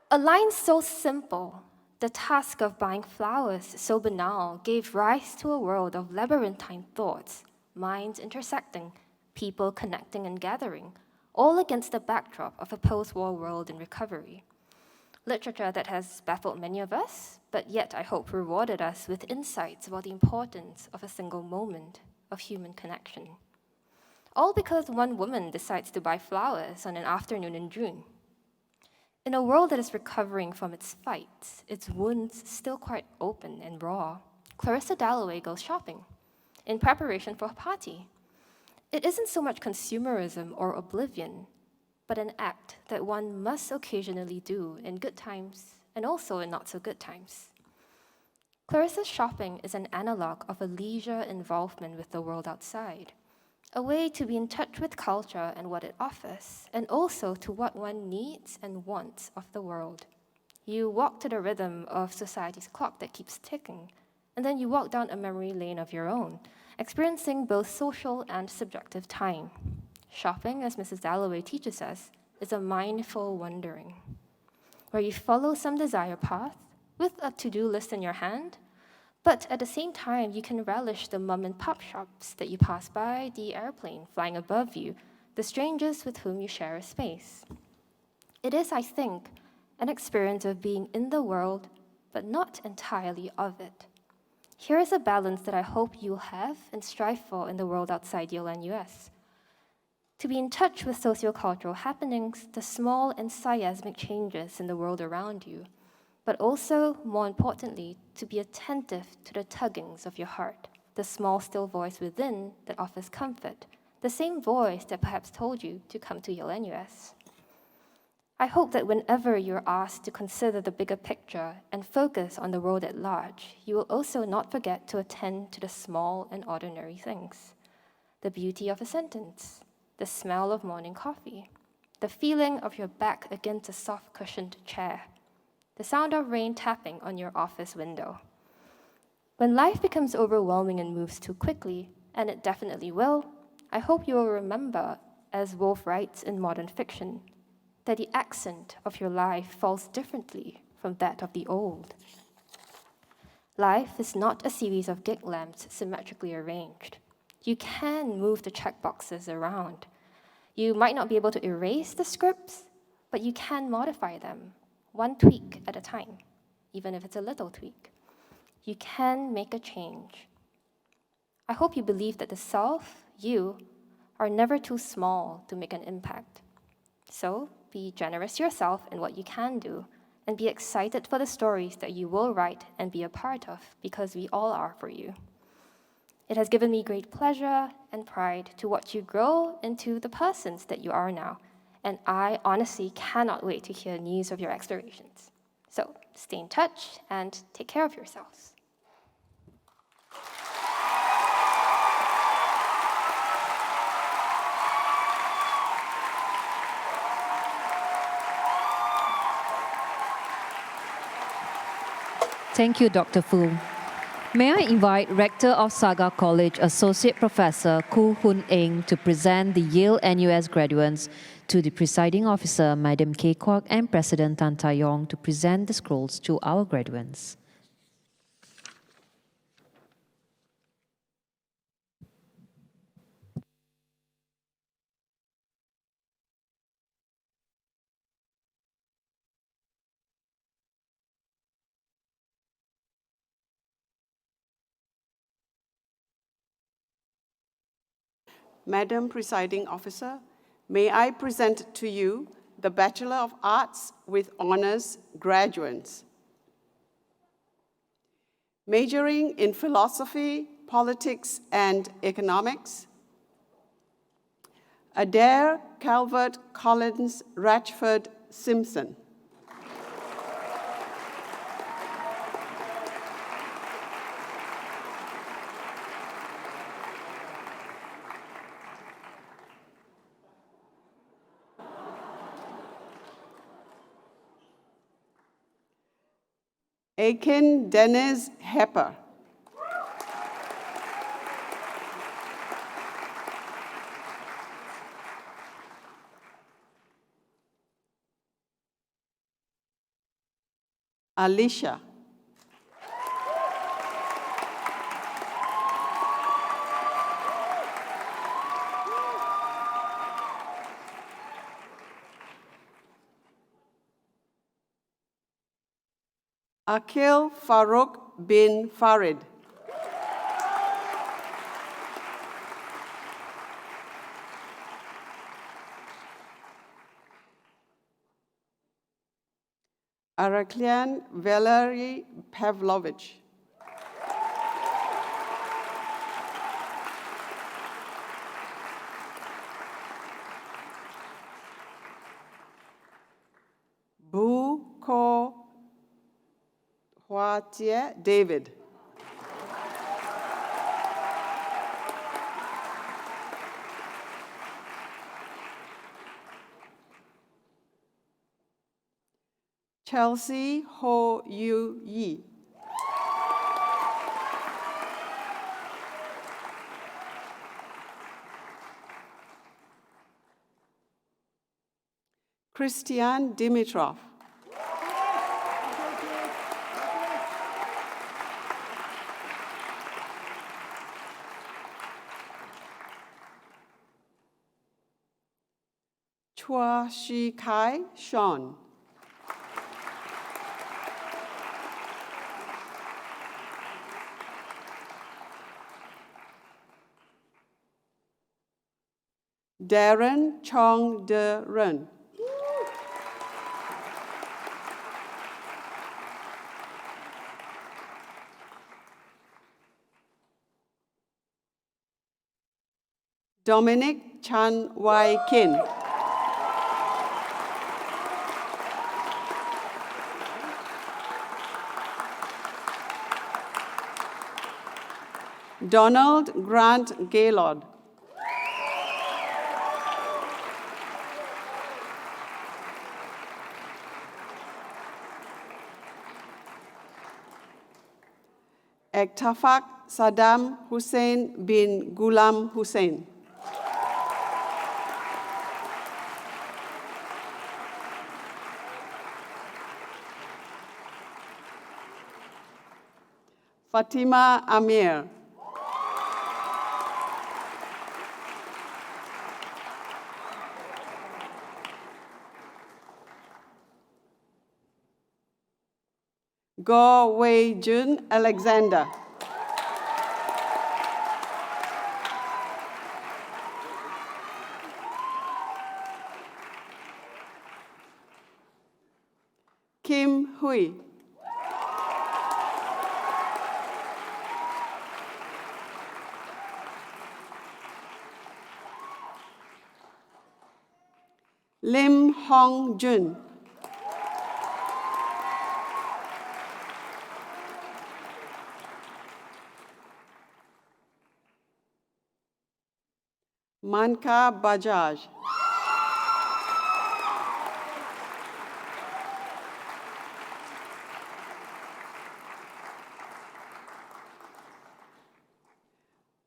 A line so simple, the task of buying flowers so banal, gave rise to a world of labyrinthine thoughts, minds intersecting, people connecting and gathering, all against the backdrop of a post-war world in recovery. Literature that has baffled many of us, but yet I hope rewarded us with insights about the importance of a single moment of human connection. All because one woman decides to buy flowers on an afternoon in June. In a world that is recovering from its fights, its wounds still quite open and raw, Clarissa Dalloway goes shopping in preparation for a party. It isn't so much consumerism or oblivion, but an act that one must occasionally do in good times and also in not so good times. Clarissa's shopping is an analog of a leisure involvement with the world outside, a way to be in touch with culture and what it offers, and also to what one needs and wants of the world. You walk to the rhythm of society's clock that keeps ticking, and then you walk down a memory lane of your own, experiencing both social and subjective time. Shopping, as Mrs. Dalloway teaches us, is a mindful wandering, where you follow some desired path with a to-do list in your hand, but at the same time, you can relish the mom-and-pop shops that you pass by, the airplane flying above you, the strangers with whom you share a space. It is, I think, an experience of being in the world, but not entirely of it. Here is a balance that I hope you'll have and strive for in the world outside Yale NUS. To be in touch with sociocultural happenings, the small and seismic changes in the world around you, but also, more importantly, to be attentive to the tuggings of your heart, the small, still voice within that offers comfort, the same voice that perhaps told you to come to Yale NUS. I hope that whenever you're asked to consider the bigger picture and focus on the world at large, you will also not forget to attend to the small and ordinary things. The beauty of a sentence, the smell of morning coffee, the feeling of your back against a soft-cushioned chair, the sound of rain tapping on your office window. When life becomes overwhelming and moves too quickly, and it definitely will, I hope you will remember, as Woolf writes in modern fiction, that the accent of your life falls differently from that of the old. Life is not a series of gig lamps symmetrically arranged. You can move the checkboxes around. You might not be able to erase the scripts, but you can modify them, one tweak at a time, even if it's a little tweak. You can make a change. I hope you believe that the self, you, are never too small to make an impact. So be generous to yourself in what you can do, and be excited for the stories that you will write and be a part of, because we all are for you. It has given me great pleasure and pride to watch you grow into the persons that you are now, and I honestly cannot wait to hear news of your explorations. So stay in touch and take care of yourselves. Thank you, Dr. Fu. May I invite Rector of Saga College, Associate Professor Koo Hoon Eng, to present the Yale NUS graduates, to the Presiding Officer, Madam Kay Kwok, and President Tan Tai Yong to present the scrolls to our graduates. Madam Presiding Officer, may I present to you the Bachelor of Arts with Honors graduates. Majoring in Philosophy, Politics, and Economics, Adair Calvert Collins Ratchford Simpson. Aiken Dennis Hepper. Alicia. Akil Farouk bin Farid. Araklian Valery Pavlovich. Bu Ko Hwatie David. Chelsea Ho Yu Yi. Christian Dimitrov. Chua Shi Kai Sean. Darren Chong De Ren. Dominic Chan Wai Kin. Donald Grant Gaylord. Ektafak Saddam Hussein bin Ghulam Hussein. Fatima Amir. Go Wei Jun Alexander. Kim Hui. Lim Hong Jun. Manka Bajaj.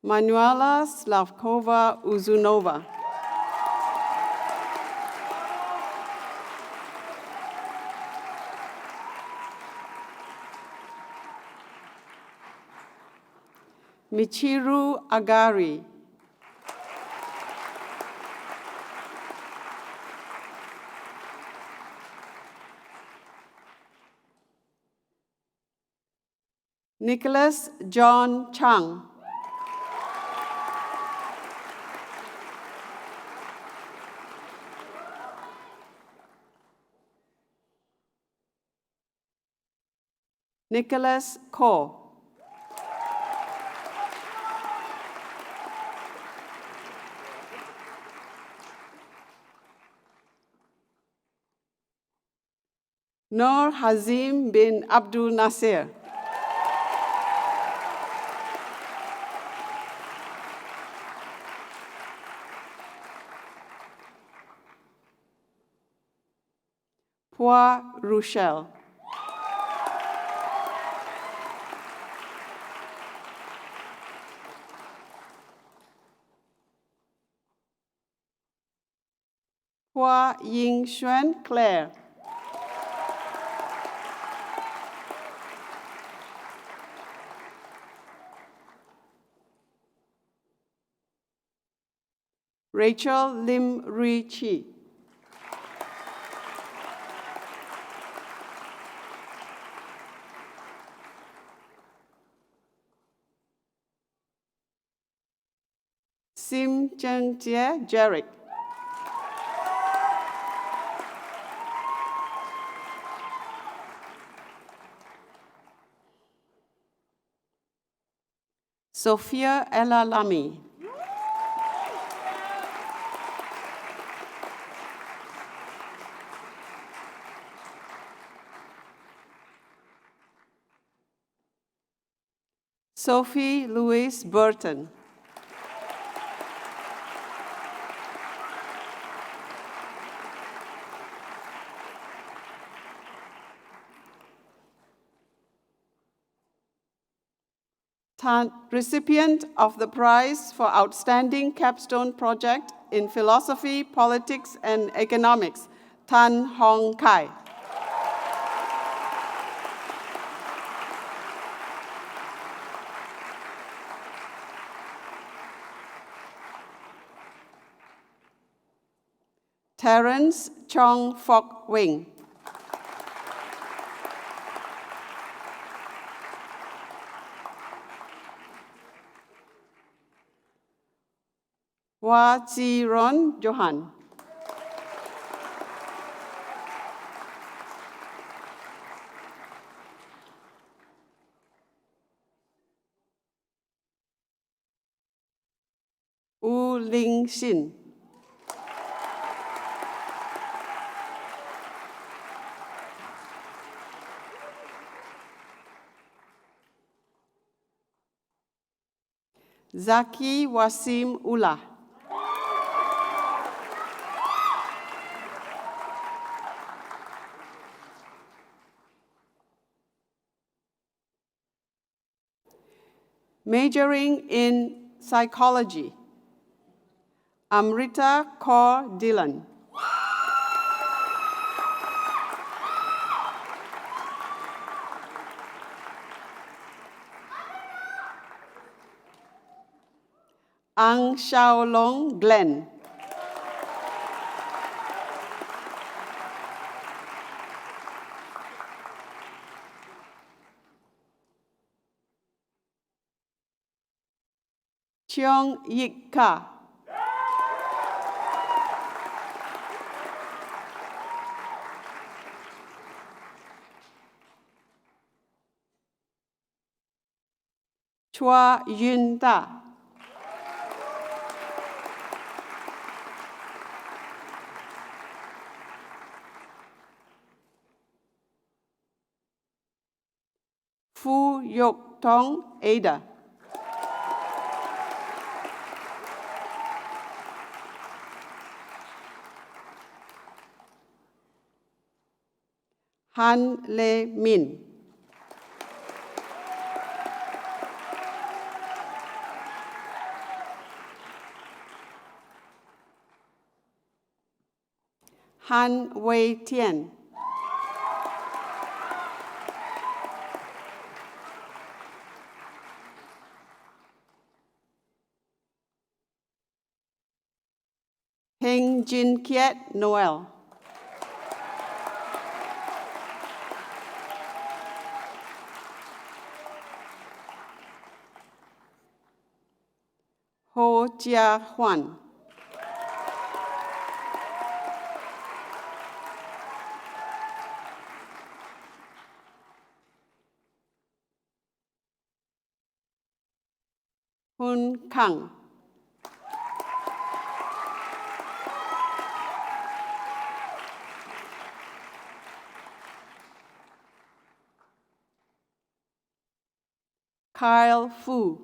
Manuela Slavkova Uzunova. Michiru Agari. Nicholas John Chang. Nicholas Ko. Noor Hazim bin Abdul Nasir. Pua Rochelle. Hua Ying Xuan Claire. Rachel Lim Rui Chi. Sim Cheng Jie Jarek. Sophia Ella Lamy. Sophie Louise Burton. Recipient of the Prize for Outstanding Capstone Project in Philosophy, Politics, and Economics, Tan Hong Kai. Terence Chong Fok Wing. Hua Chi Ron Johan. Wu Ling Xin. Zaki Wasim Ullah. Majoring in psychology, Amrita Kaur Dillon. Ang Xiaolong Glenn. Cheong Yik Ka. Chua Yun Da. Fu Yok Tong Ada. Han Le Min. Han Wei Tian. Heng Jin Kiet Noel. Ho Jia Huan. Hun Kang. Kyle Fu.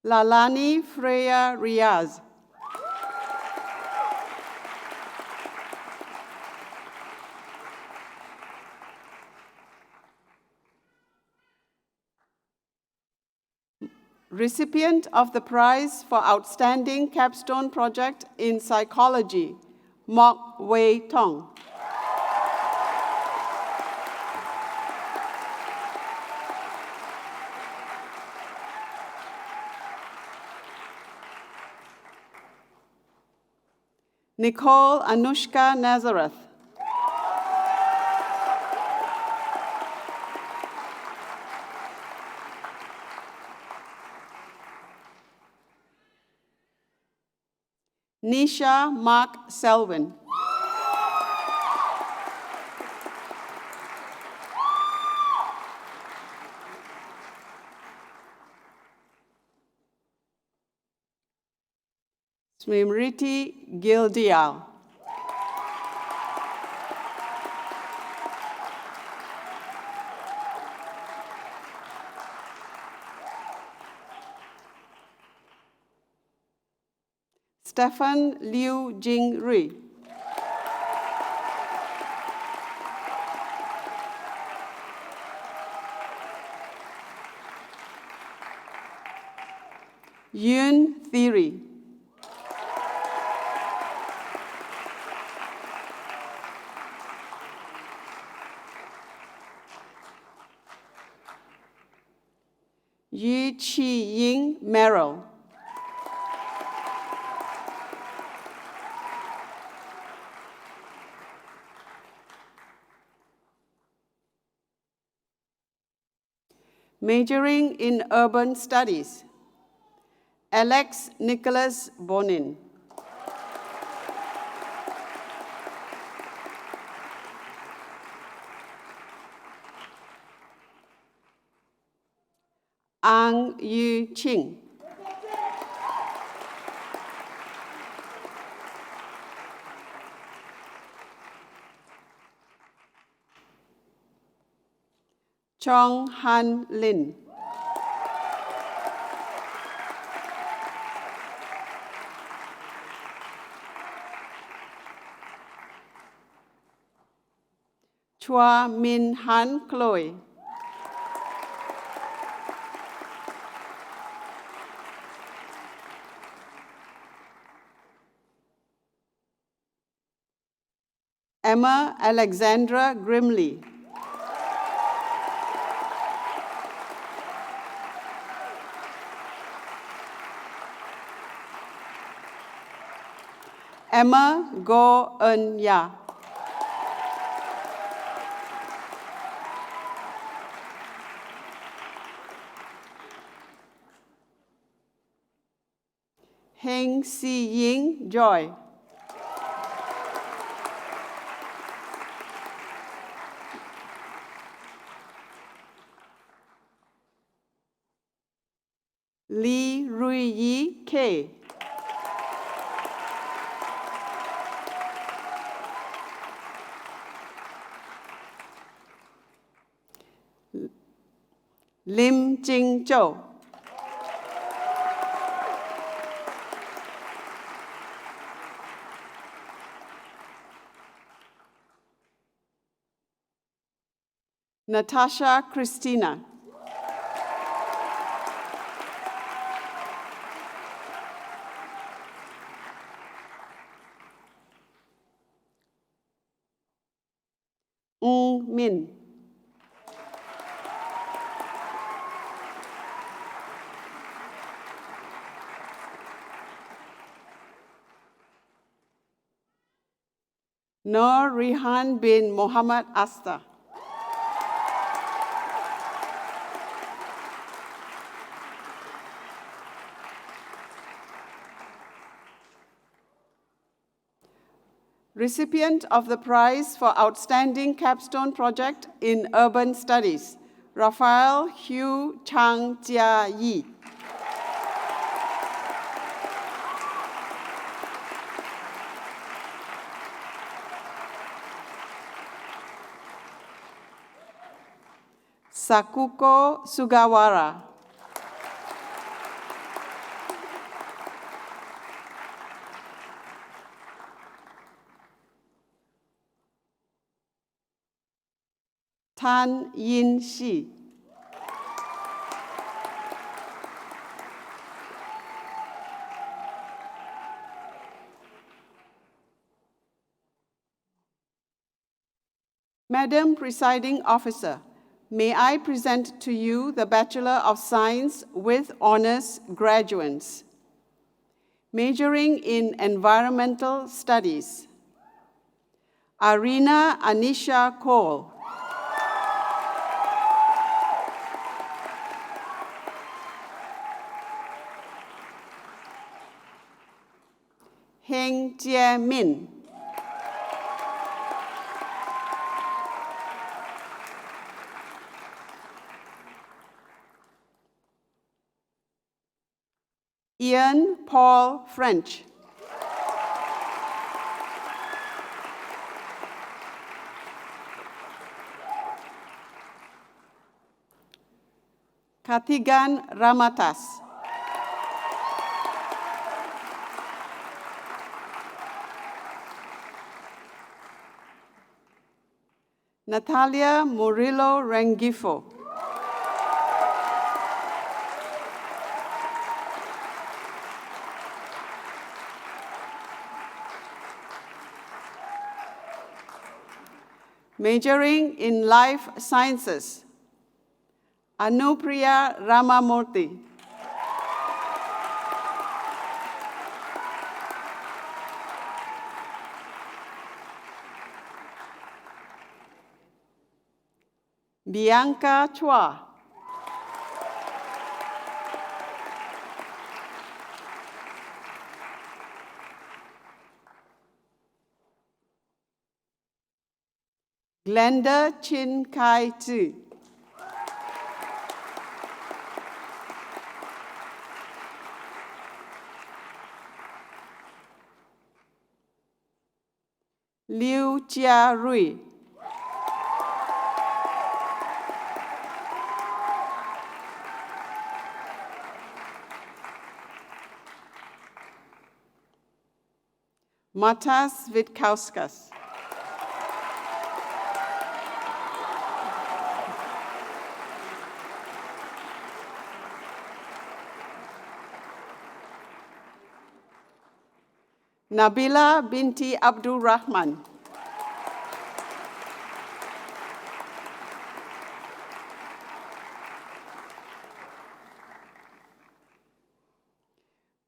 Lalani Freya Riaz. Recipient of the prize for Outstanding Capstone Project in Psychology, Mok Wei Tong. Nicole Anushka Nazareth. Nisha Mark Selwyn. Smriti Gildial. Stefan Liu Jing Rui. Yun Theory. Yi Chi Ying Merrill. Majoring in Urban Studies, Alex Nicholas Bonin. Ang Yu Ching. Chong Han Lin. Chua Min Han Chloe. Emma Alexandra Grimley. Emma Go Eun Ya. Heng Si Ying Joy. Lee Rui Yi K. Lim Jing Zhou. Natasha Christina. Min. Noor Rihan bin Muhammad Asta. Recipient of the prize for Outstanding Capstone Project in Urban Studies, Raphael Hugh Chang Jia Yi. Sakuko Sugawara. Tan Yin Shi. Madam Presiding Officer, may I present to you the Bachelor of Science with Honors graduates. Majoring in Environmental Studies, Arina Anisha Cole. Heng Jie Min. Ian Paul French. Katigan Ramatas. Natalia Murillo Rengifo. Majoring in Life Sciences, Anupriya Ramamurthy. Bianca Chua. Glenda Chin Kai Tzu. Liu Jia Rui. Matas Vitkauskas. Nabila binti Abdul Rahman.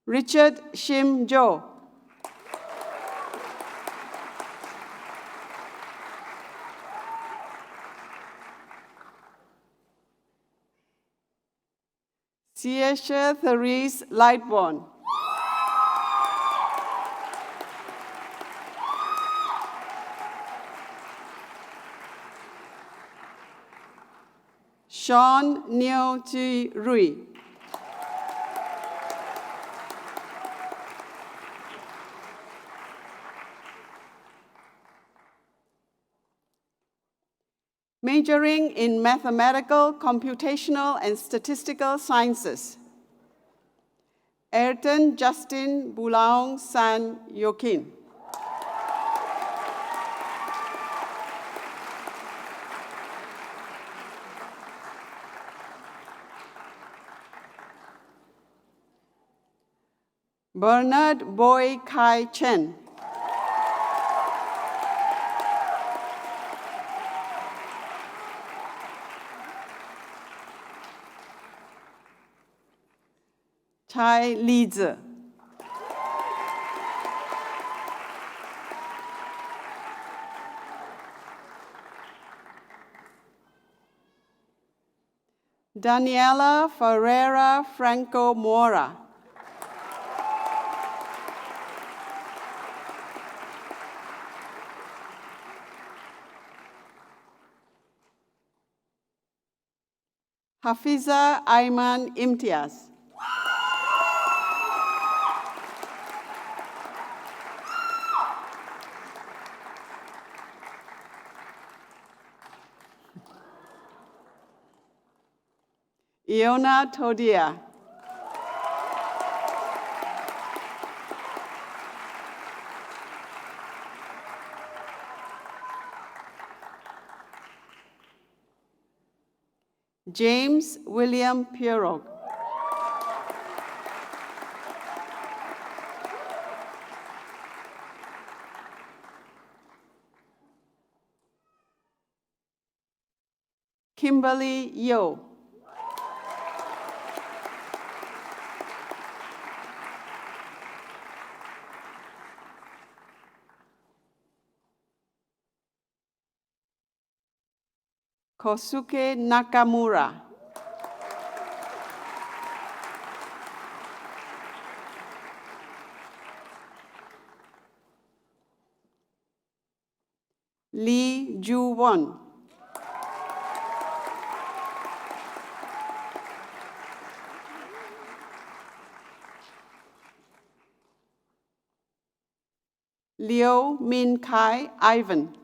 Richard Shim Jo. Siesha Therese Lightborn. Sean Neo Chi Rui. Majoring in Mathematical, Computational, and Statistical Sciences, Ayrton Justin Bulaong San Joaquin. Bernard Boy Kai Chen. Chai Lizi. Daniela Ferreira Franco Mora. Hafiza Ayman Imtiaz. Iona Todia. James William Pierrot. Kimberly Yo. Kosuke Nakamura. Lee Ju-won. Liu Min Kai Ivan.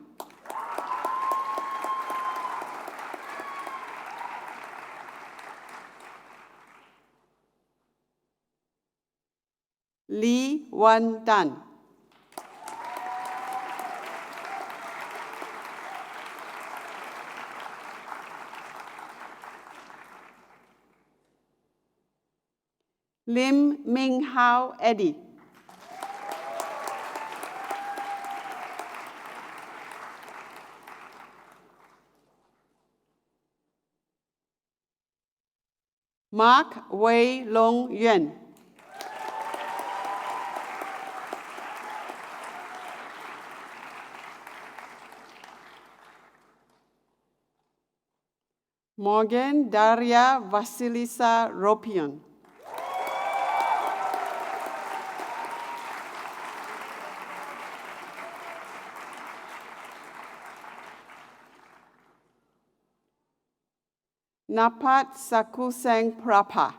Lee Wan Dan. Lim Ming Hao Eddie. Mark Wei Long Yuan. Morgan Daria Vasilisa Ropion. Napat Sakuseng Prapa.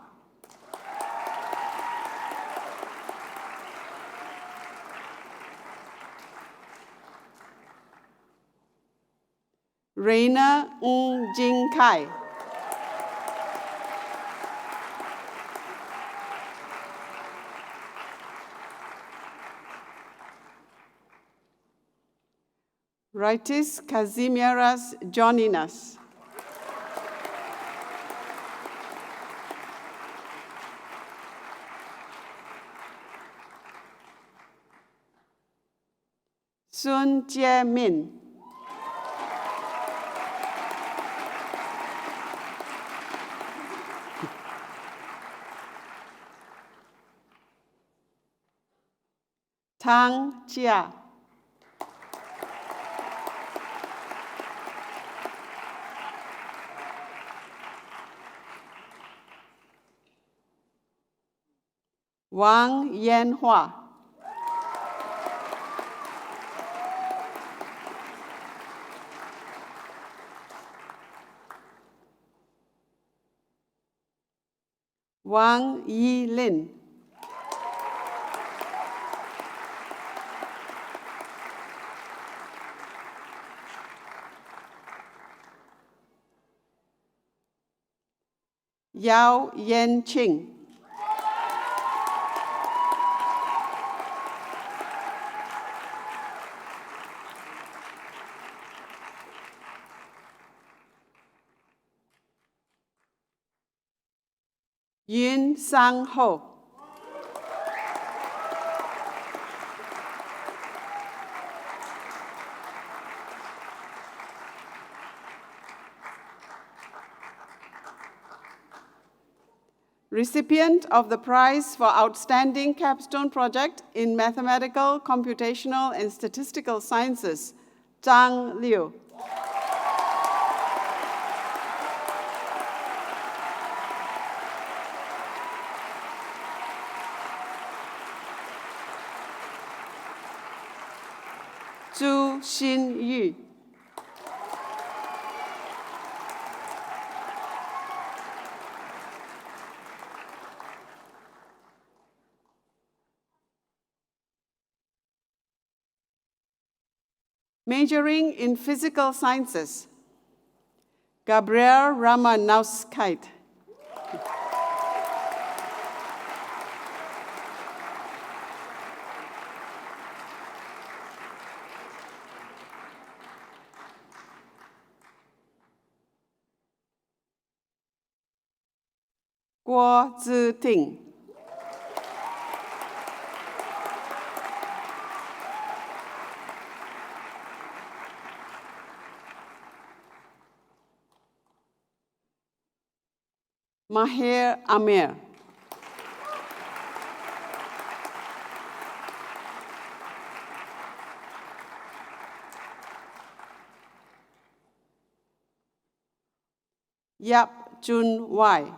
Raina Ng Jing Kai. Raitis Kazimieras Joninas. Sun Jie Min. Tang Chia. Wang Yanhua. Wang Yilin. Yao Yanqing. Yun Sang Ho. Recipient of the prize for Outstanding Capstone Project in Mathematical, Computational, and Statistical Sciences, Zhang Liu. Zhu Xinyu. Majoring in Physical Sciences, Gabriel Ramanauskait. Guo Ziting. Maher Amir. Yap Jun Wai.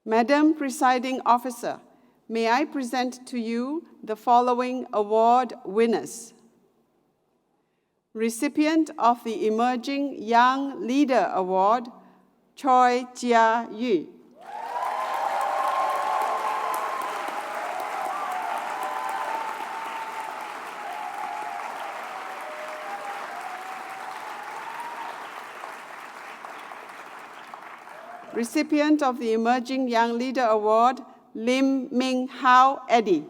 Madam Presiding Officer, may I present to you the following award winners. Recipient of the Emerging Young Leader Award, Choi Jia Yu. Recipient of the Emerging Young Leader Award, Lim Ming Hao Eddie.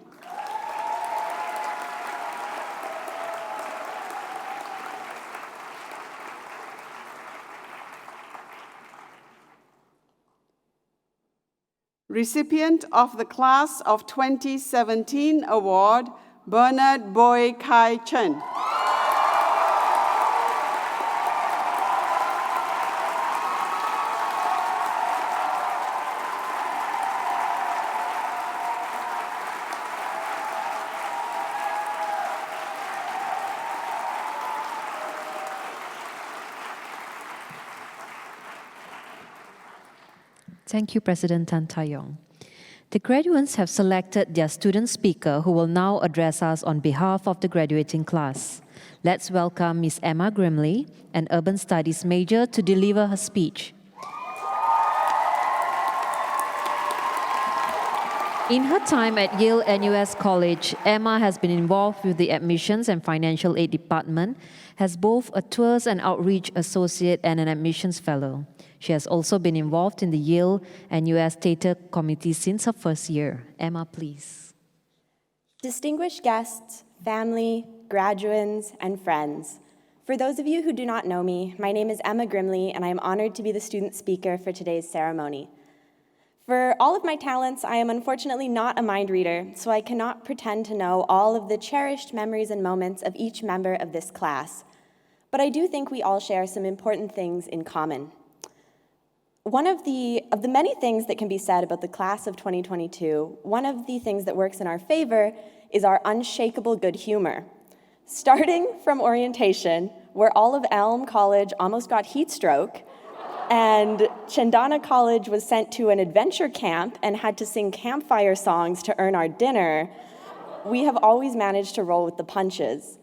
Recipient of the Class of 2017 Award, Bernard Boy Kai Chen. Thank you, President Tan Tayong. The graduates have selected their student speaker who will now address us on behalf of the graduating class. Let's welcome Ms. Emma Grimley, an urban studies major, to deliver her speech. In her time at Yale NUS College, Emma has been involved with the Admissions and Financial Aid Department, has both a Tours and Outreach Associate and an Admissions Fellow. She has also been involved in the Yale NUS Theatre Committee since her first year. Emma, please. Distinguished guests, family, graduands, and friends. For those of you who do not know me, my name is Emma Grimley, and I am honored to be the student speaker for today's ceremony. For all of my talents, I am unfortunately not a mind reader, so I cannot pretend to know all of the cherished memories and moments of each member of this class. But I do think we all share some important things in common. One of the many things that can be said about the class of 2022, one of the things that works in our favor is our unshakable good humor. Starting from orientation, where all of Elm College almost got heat stroke, and Chandana College was sent to an adventure camp and had to sing campfire songs to earn our dinner, we have always managed to roll with the punches.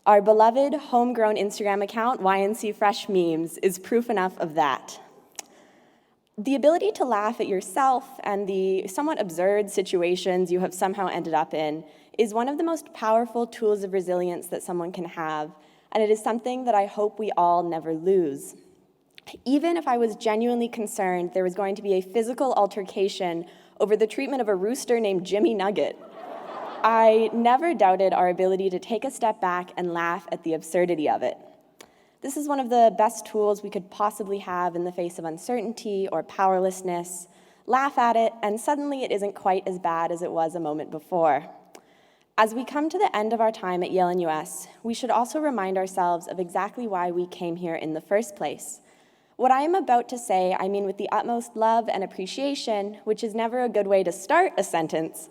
Our beloved homegrown Instagram account, YNC Fresh Memes, is proof enough of that. The ability to laugh at yourself and the somewhat absurd situations you have somehow ended up in is one of the most powerful tools of resilience that someone can have, and it is something that I hope we all never lose. Even if I was genuinely concerned there was going to be a physical altercation over the treatment of a rooster named Jimmy Nugget, I never doubted our ability to take a step back and laugh at the absurdity of it. This is one of the best tools we could possibly have in the face of uncertainty or powerlessness. Laugh at it, and suddenly it isn't quite as bad as it was a moment before. As we come to the end of our time at Yale NUS, we should also remind ourselves of exactly why we came here in the first place. What I am about to say, I mean with the utmost love and appreciation, which is never a good way to start a sentence,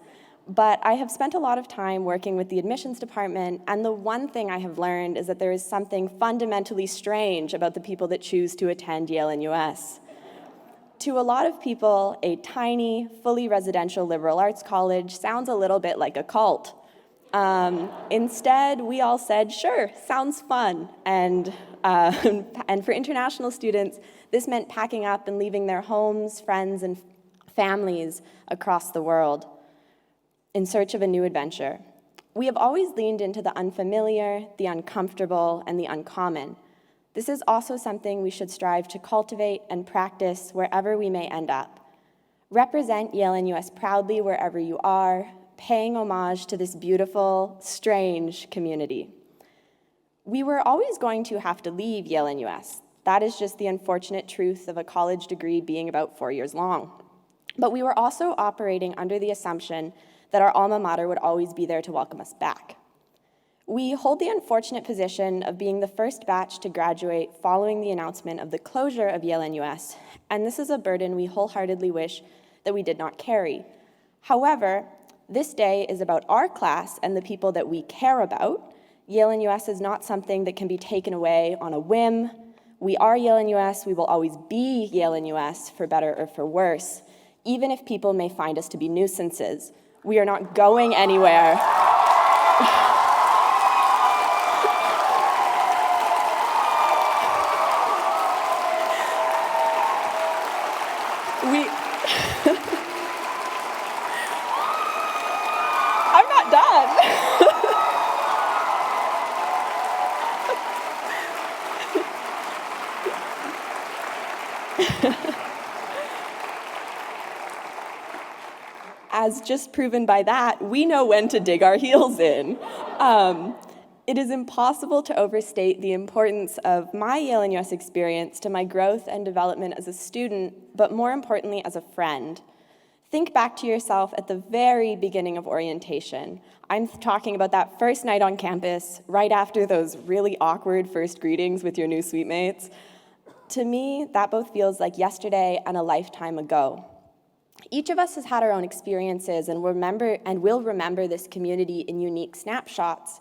but I have spent a lot of time working with the admissions department, and the one thing I have learned is that there is something fundamentally strange about the people that choose to attend Yale NUS. To a lot of people, a tiny, fully residential liberal arts college sounds a little bit like a cult. Instead, we all said, sure, sounds fun. And for international students, this meant packing up and leaving their homes, friends, and families across the world in search of a new adventure. We have always leaned into the unfamiliar, the uncomfortable, and the uncommon. This is also something we should strive to cultivate and practice wherever we may end up. Represent Yale NUS proudly wherever you are, paying homage to this beautiful, strange community. We were always going to have to leave Yale NUS. That is just the unfortunate truth of a college degree being about 4 years long. But we were also operating under the assumption that our alma mater would always be there to welcome us back. We hold the unfortunate position of being the first batch to graduate following the announcement of the closure of Yale NUS, and this is a burden we wholeheartedly wish that we did not carry. However, this day is about our class and the people that we care about. Yale NUS is not something that can be taken away on a whim. We are Yale NUS, we will always be Yale NUS, for better or for worse, even if people may find us to be nuisances. We are not going anywhere. I'm not done. As just proven by that, we know when to dig our heels in. It is impossible to overstate the importance of my Yale NUS experience to my growth and development as a student, but more importantly, as a friend. Think back to yourself at the very beginning of orientation. I'm talking about that first night on campus, right after those really awkward first greetings with your new suite mates. To me, that both feels like yesterday and a lifetime ago. Each of us has had our own experiences and will remember this community in unique snapshots.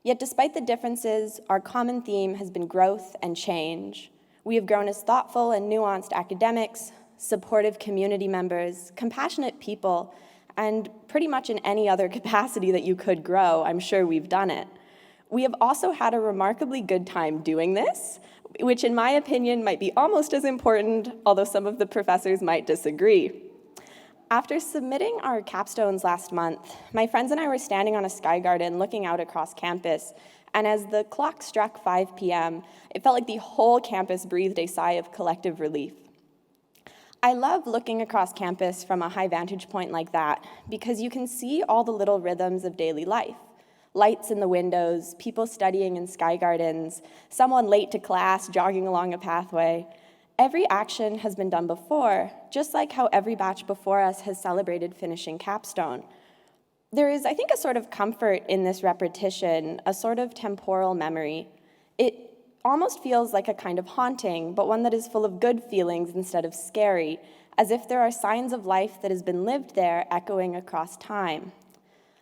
Yet despite the differences, our common theme has been growth and change. We have grown as thoughtful and nuanced academics, supportive community members, compassionate people, and pretty much in any other capacity that you could grow, I'm sure we've done it. We have also had a remarkably good time doing this, which in my opinion might be almost as important, although some of the professors might disagree. After submitting our capstones last month, my friends and I were standing on a sky garden looking out across campus, and as the clock struck 5 p.m., it felt like the whole campus breathed a sigh of collective relief. I love looking across campus from a high vantage point like that because you can see all the little rhythms of daily life. Lights in the windows, people studying in sky gardens, someone late to class jogging along a pathway. Every action has been done before, just like how every batch before us has celebrated finishing capstone. There is, I think, a sort of comfort in this repetition, a sort of temporal memory. It almost feels like a kind of haunting, but one that is full of good feelings instead of scary, as if there are signs of life that has been lived there echoing across time.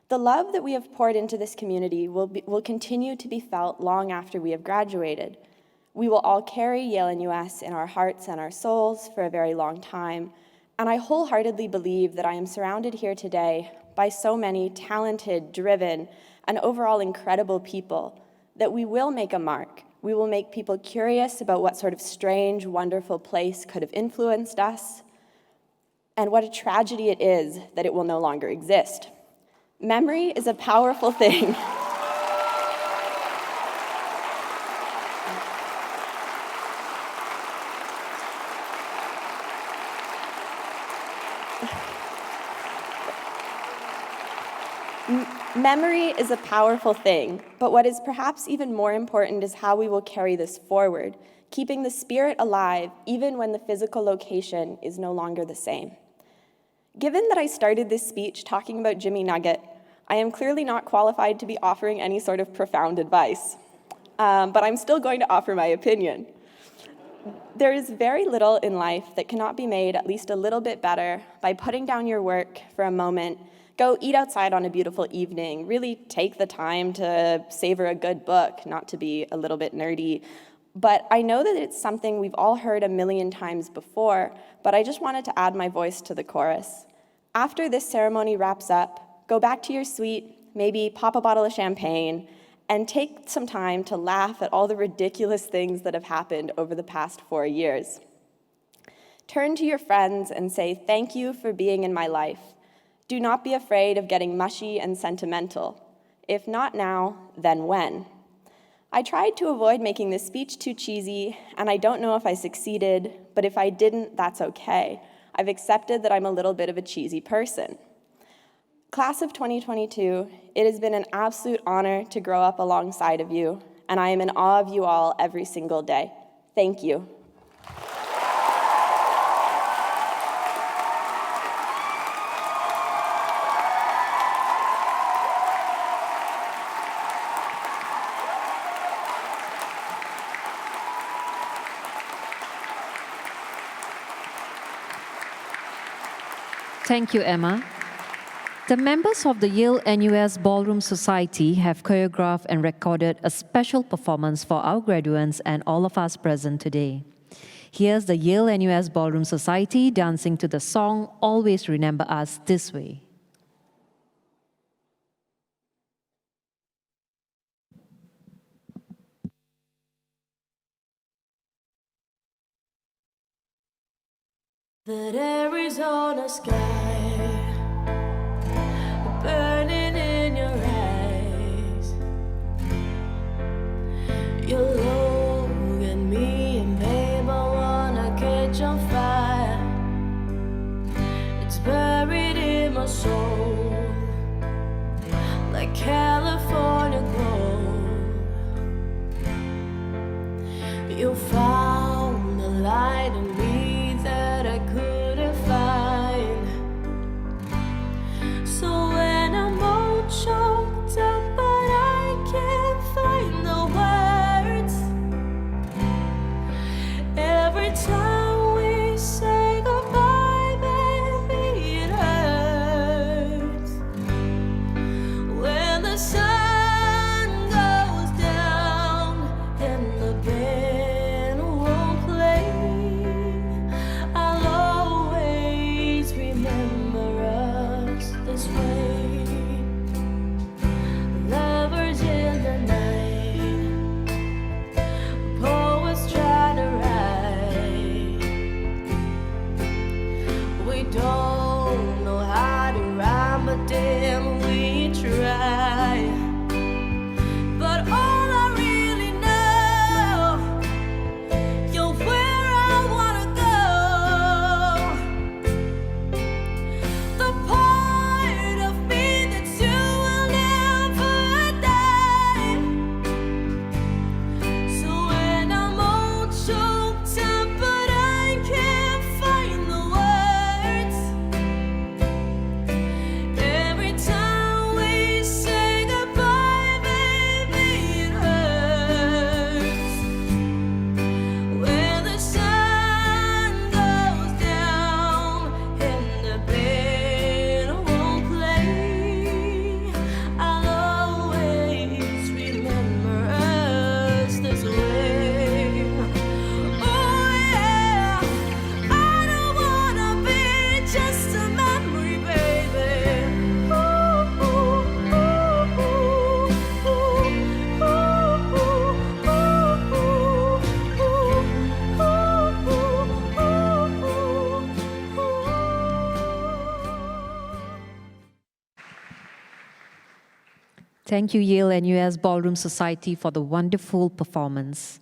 The love that we have poured into this community will continue to be felt long after we have graduated. We will all carry Yale NUS in our hearts and our souls for a very long time, and I wholeheartedly believe that I am surrounded here today by so many talented, driven, and overall incredible people that we will make a mark. We will make people curious about what sort of strange, wonderful place could have influenced us, and what a tragedy it is that it will no longer exist. Memory is a powerful thing. Memory is a powerful thing, but what is perhaps even more important is how we will carry this forward, keeping the spirit alive even when the physical location is no longer the same. Given that I started this speech talking about Jimmy Nugget, I am clearly not qualified to be offering any sort of profound advice, but I'm still going to offer my opinion. There is very little in life that cannot be made at least a little bit better by putting down your work for a moment, go eat outside on a beautiful evening, really take the time to savor a good book, not to be a little bit nerdy. But I know that it's something we've all heard a million times before, but I just wanted to add my voice to the chorus. After this ceremony wraps up, go back to your suite, maybe pop a bottle of champagne, and take some time to laugh at all the ridiculous things that have happened over the past 4 years. Turn to your friends and say, "Thank you for being in my life." Do not be afraid of getting mushy and sentimental. If not now, then when? I tried to avoid making this speech too cheesy, and I don't know if I succeeded, but if I didn't, that's okay. I've accepted that I'm a little bit of a cheesy person. Class of 2022, it has been an absolute honor to grow up alongside of you, and I am in awe of you all every single day. Thank you. Thank you, Emma. The members of the Yale NUS Ballroom Society have choreographed and recorded a special performance for our graduates and all of us present today. Here's the Yale NUS Ballroom Society dancing to the song Always Remember Us This Way. That Arizona sky burning in your eyes. You look at me and babe, I wanna catch on fire. It's buried in my soul like California gold. You found the light in me that I couldn't find. So when I'm all choked up but I can't find the words, every time we say goodbye, baby, it hurts. When the sun goes down and the band won't play, I'll always remember us this way. Lovers in the night, poets try to write. We don't know how to rhyme, but damn, we try. But all I really know, you're where I wanna go. The part of me that you will never die. So when I'm all choked up but I can't find the words, every time we say goodbye, baby, it hurts. When the sun goes down and the band won't play, I'll always remember us this way. Oh yeah, I don't wanna be just a memory, baby. Ooh, ooh, ooh, ooh, ooh, Thank you, Yale NUS Ballroom Society, for the wonderful performance.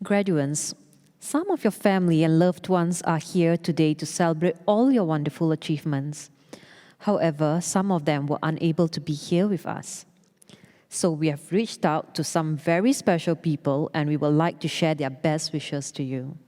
Graduates, some of your family and loved ones are here today to celebrate all your wonderful achievements. However, some of them were unable to be here with us. So we have reached out to some very special people and we would like to share their best wishes to you.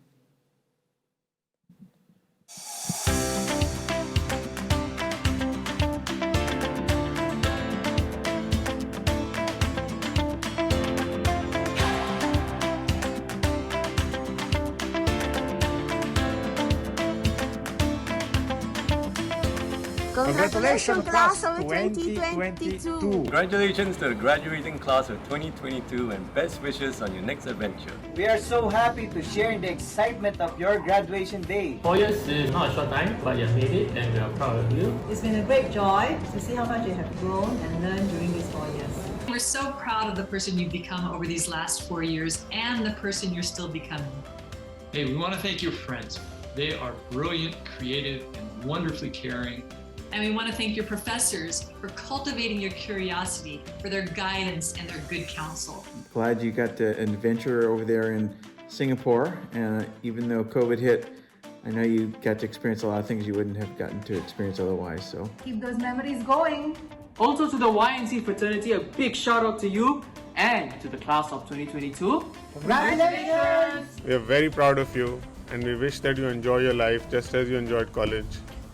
Congratulations, class of 2022. Congratulations to the graduating class of 2022 and best wishes on your next adventure. We are so happy to share in the excitement of your graduation day. 4 years is not a short time, but you have made it and we are proud of you. It's been a great joy to see how much you have grown and learned during these 4 years. We're so proud of the person you've become over these last 4 years and the person you're still becoming. Hey, we want to thank your friends. They are brilliant, creative, and wonderfully caring. And we want to thank your professors for cultivating your curiosity, for their guidance and their good counsel. Glad you got an adventure over there in Singapore. Even though COVID hit, I know you got to experience a lot of things you wouldn't have gotten to experience otherwise, so. Keep those memories going. Also to the YNC fraternity, a big shout out to you and to the class of 2022. Congratulations! We are very proud of you and we wish that you enjoy your life just as you enjoyed college.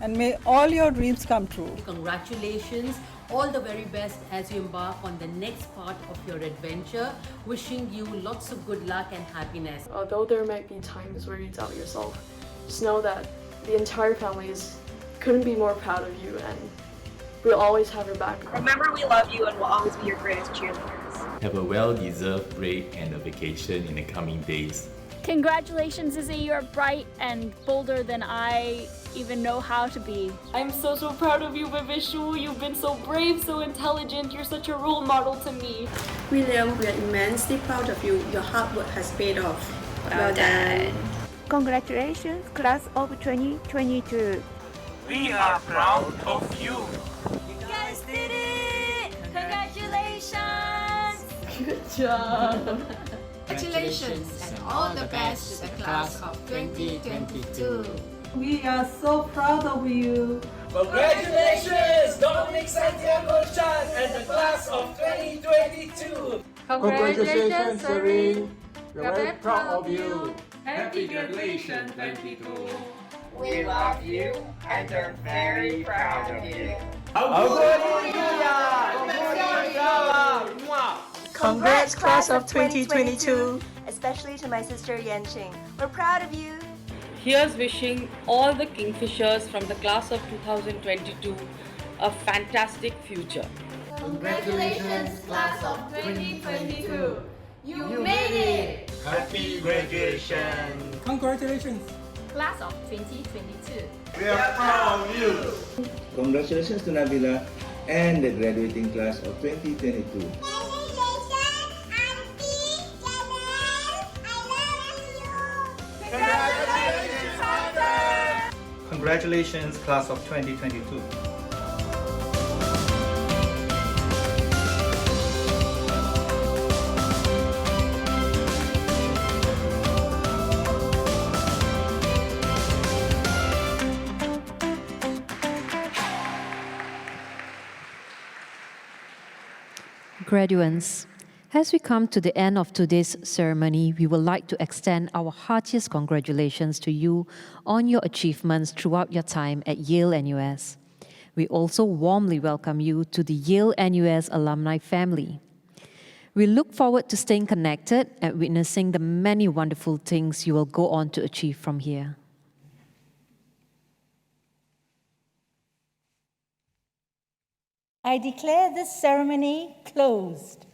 And may all your dreams come true. Congratulations. All the very best as you embark on the next part of your adventure. Wishing you lots of good luck and happiness. Although there might be times where you doubt yourself, just know that the entire family couldn't be more proud of you, and we'll always have your back. Remember, we love you and will always be your greatest cheerleaders. Have a well-deserved break and a vacation in the coming days. Congratulations, Izzy. You're bright and bolder than I even know how to be. I'm so proud of you, Vivishu. You've been so brave, so intelligent. You're such a role model to me. William, we are immensely proud of you. Your hard work has paid off. Well done. Congratulations, class of 2022. We are proud of you. You guys did it! Congratulations! Good job. Congratulations and all the best to the class of 2022. We are so proud of you. Congratulations, Dominic Santiago Chan and the class of 2022. Congratulations, Serene. We are very proud of you. Happy graduation 22. We love you and are very proud of you. Congrats, class of 2022. Especially to my sister Yanqing. We're proud of you. Here's wishing all the Kingfishers from the class of 2022 a fantastic future. Congratulations, class of 2022. You made it! Happy graduation. Congratulations. Class of 2022. We are proud of you. Congratulations to Nabila and the graduating class of 2022. Congratulations, class of 2022. Graduates, as we come to the end of today's ceremony, we would like to extend our heartiest congratulations to you on your achievements throughout your time at Yale NUS. We also warmly welcome you to the Yale NUS alumni family. We look forward to staying connected and witnessing the many wonderful things you will go on to achieve from here. I declare this ceremony closed.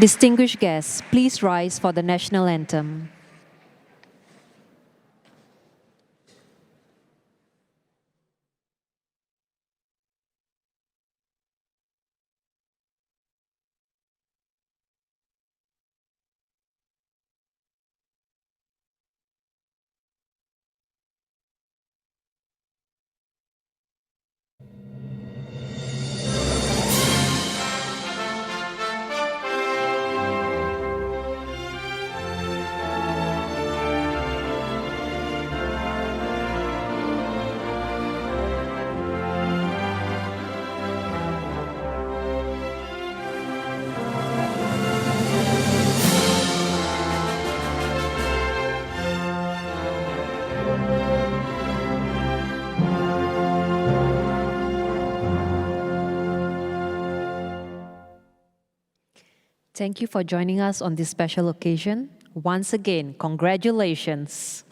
Distinguished guests, please rise for the national anthem. Thank you for joining us on this special occasion. Once again, congratulations.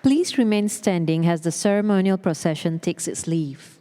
Please remain standing as the ceremonial procession takes its leave.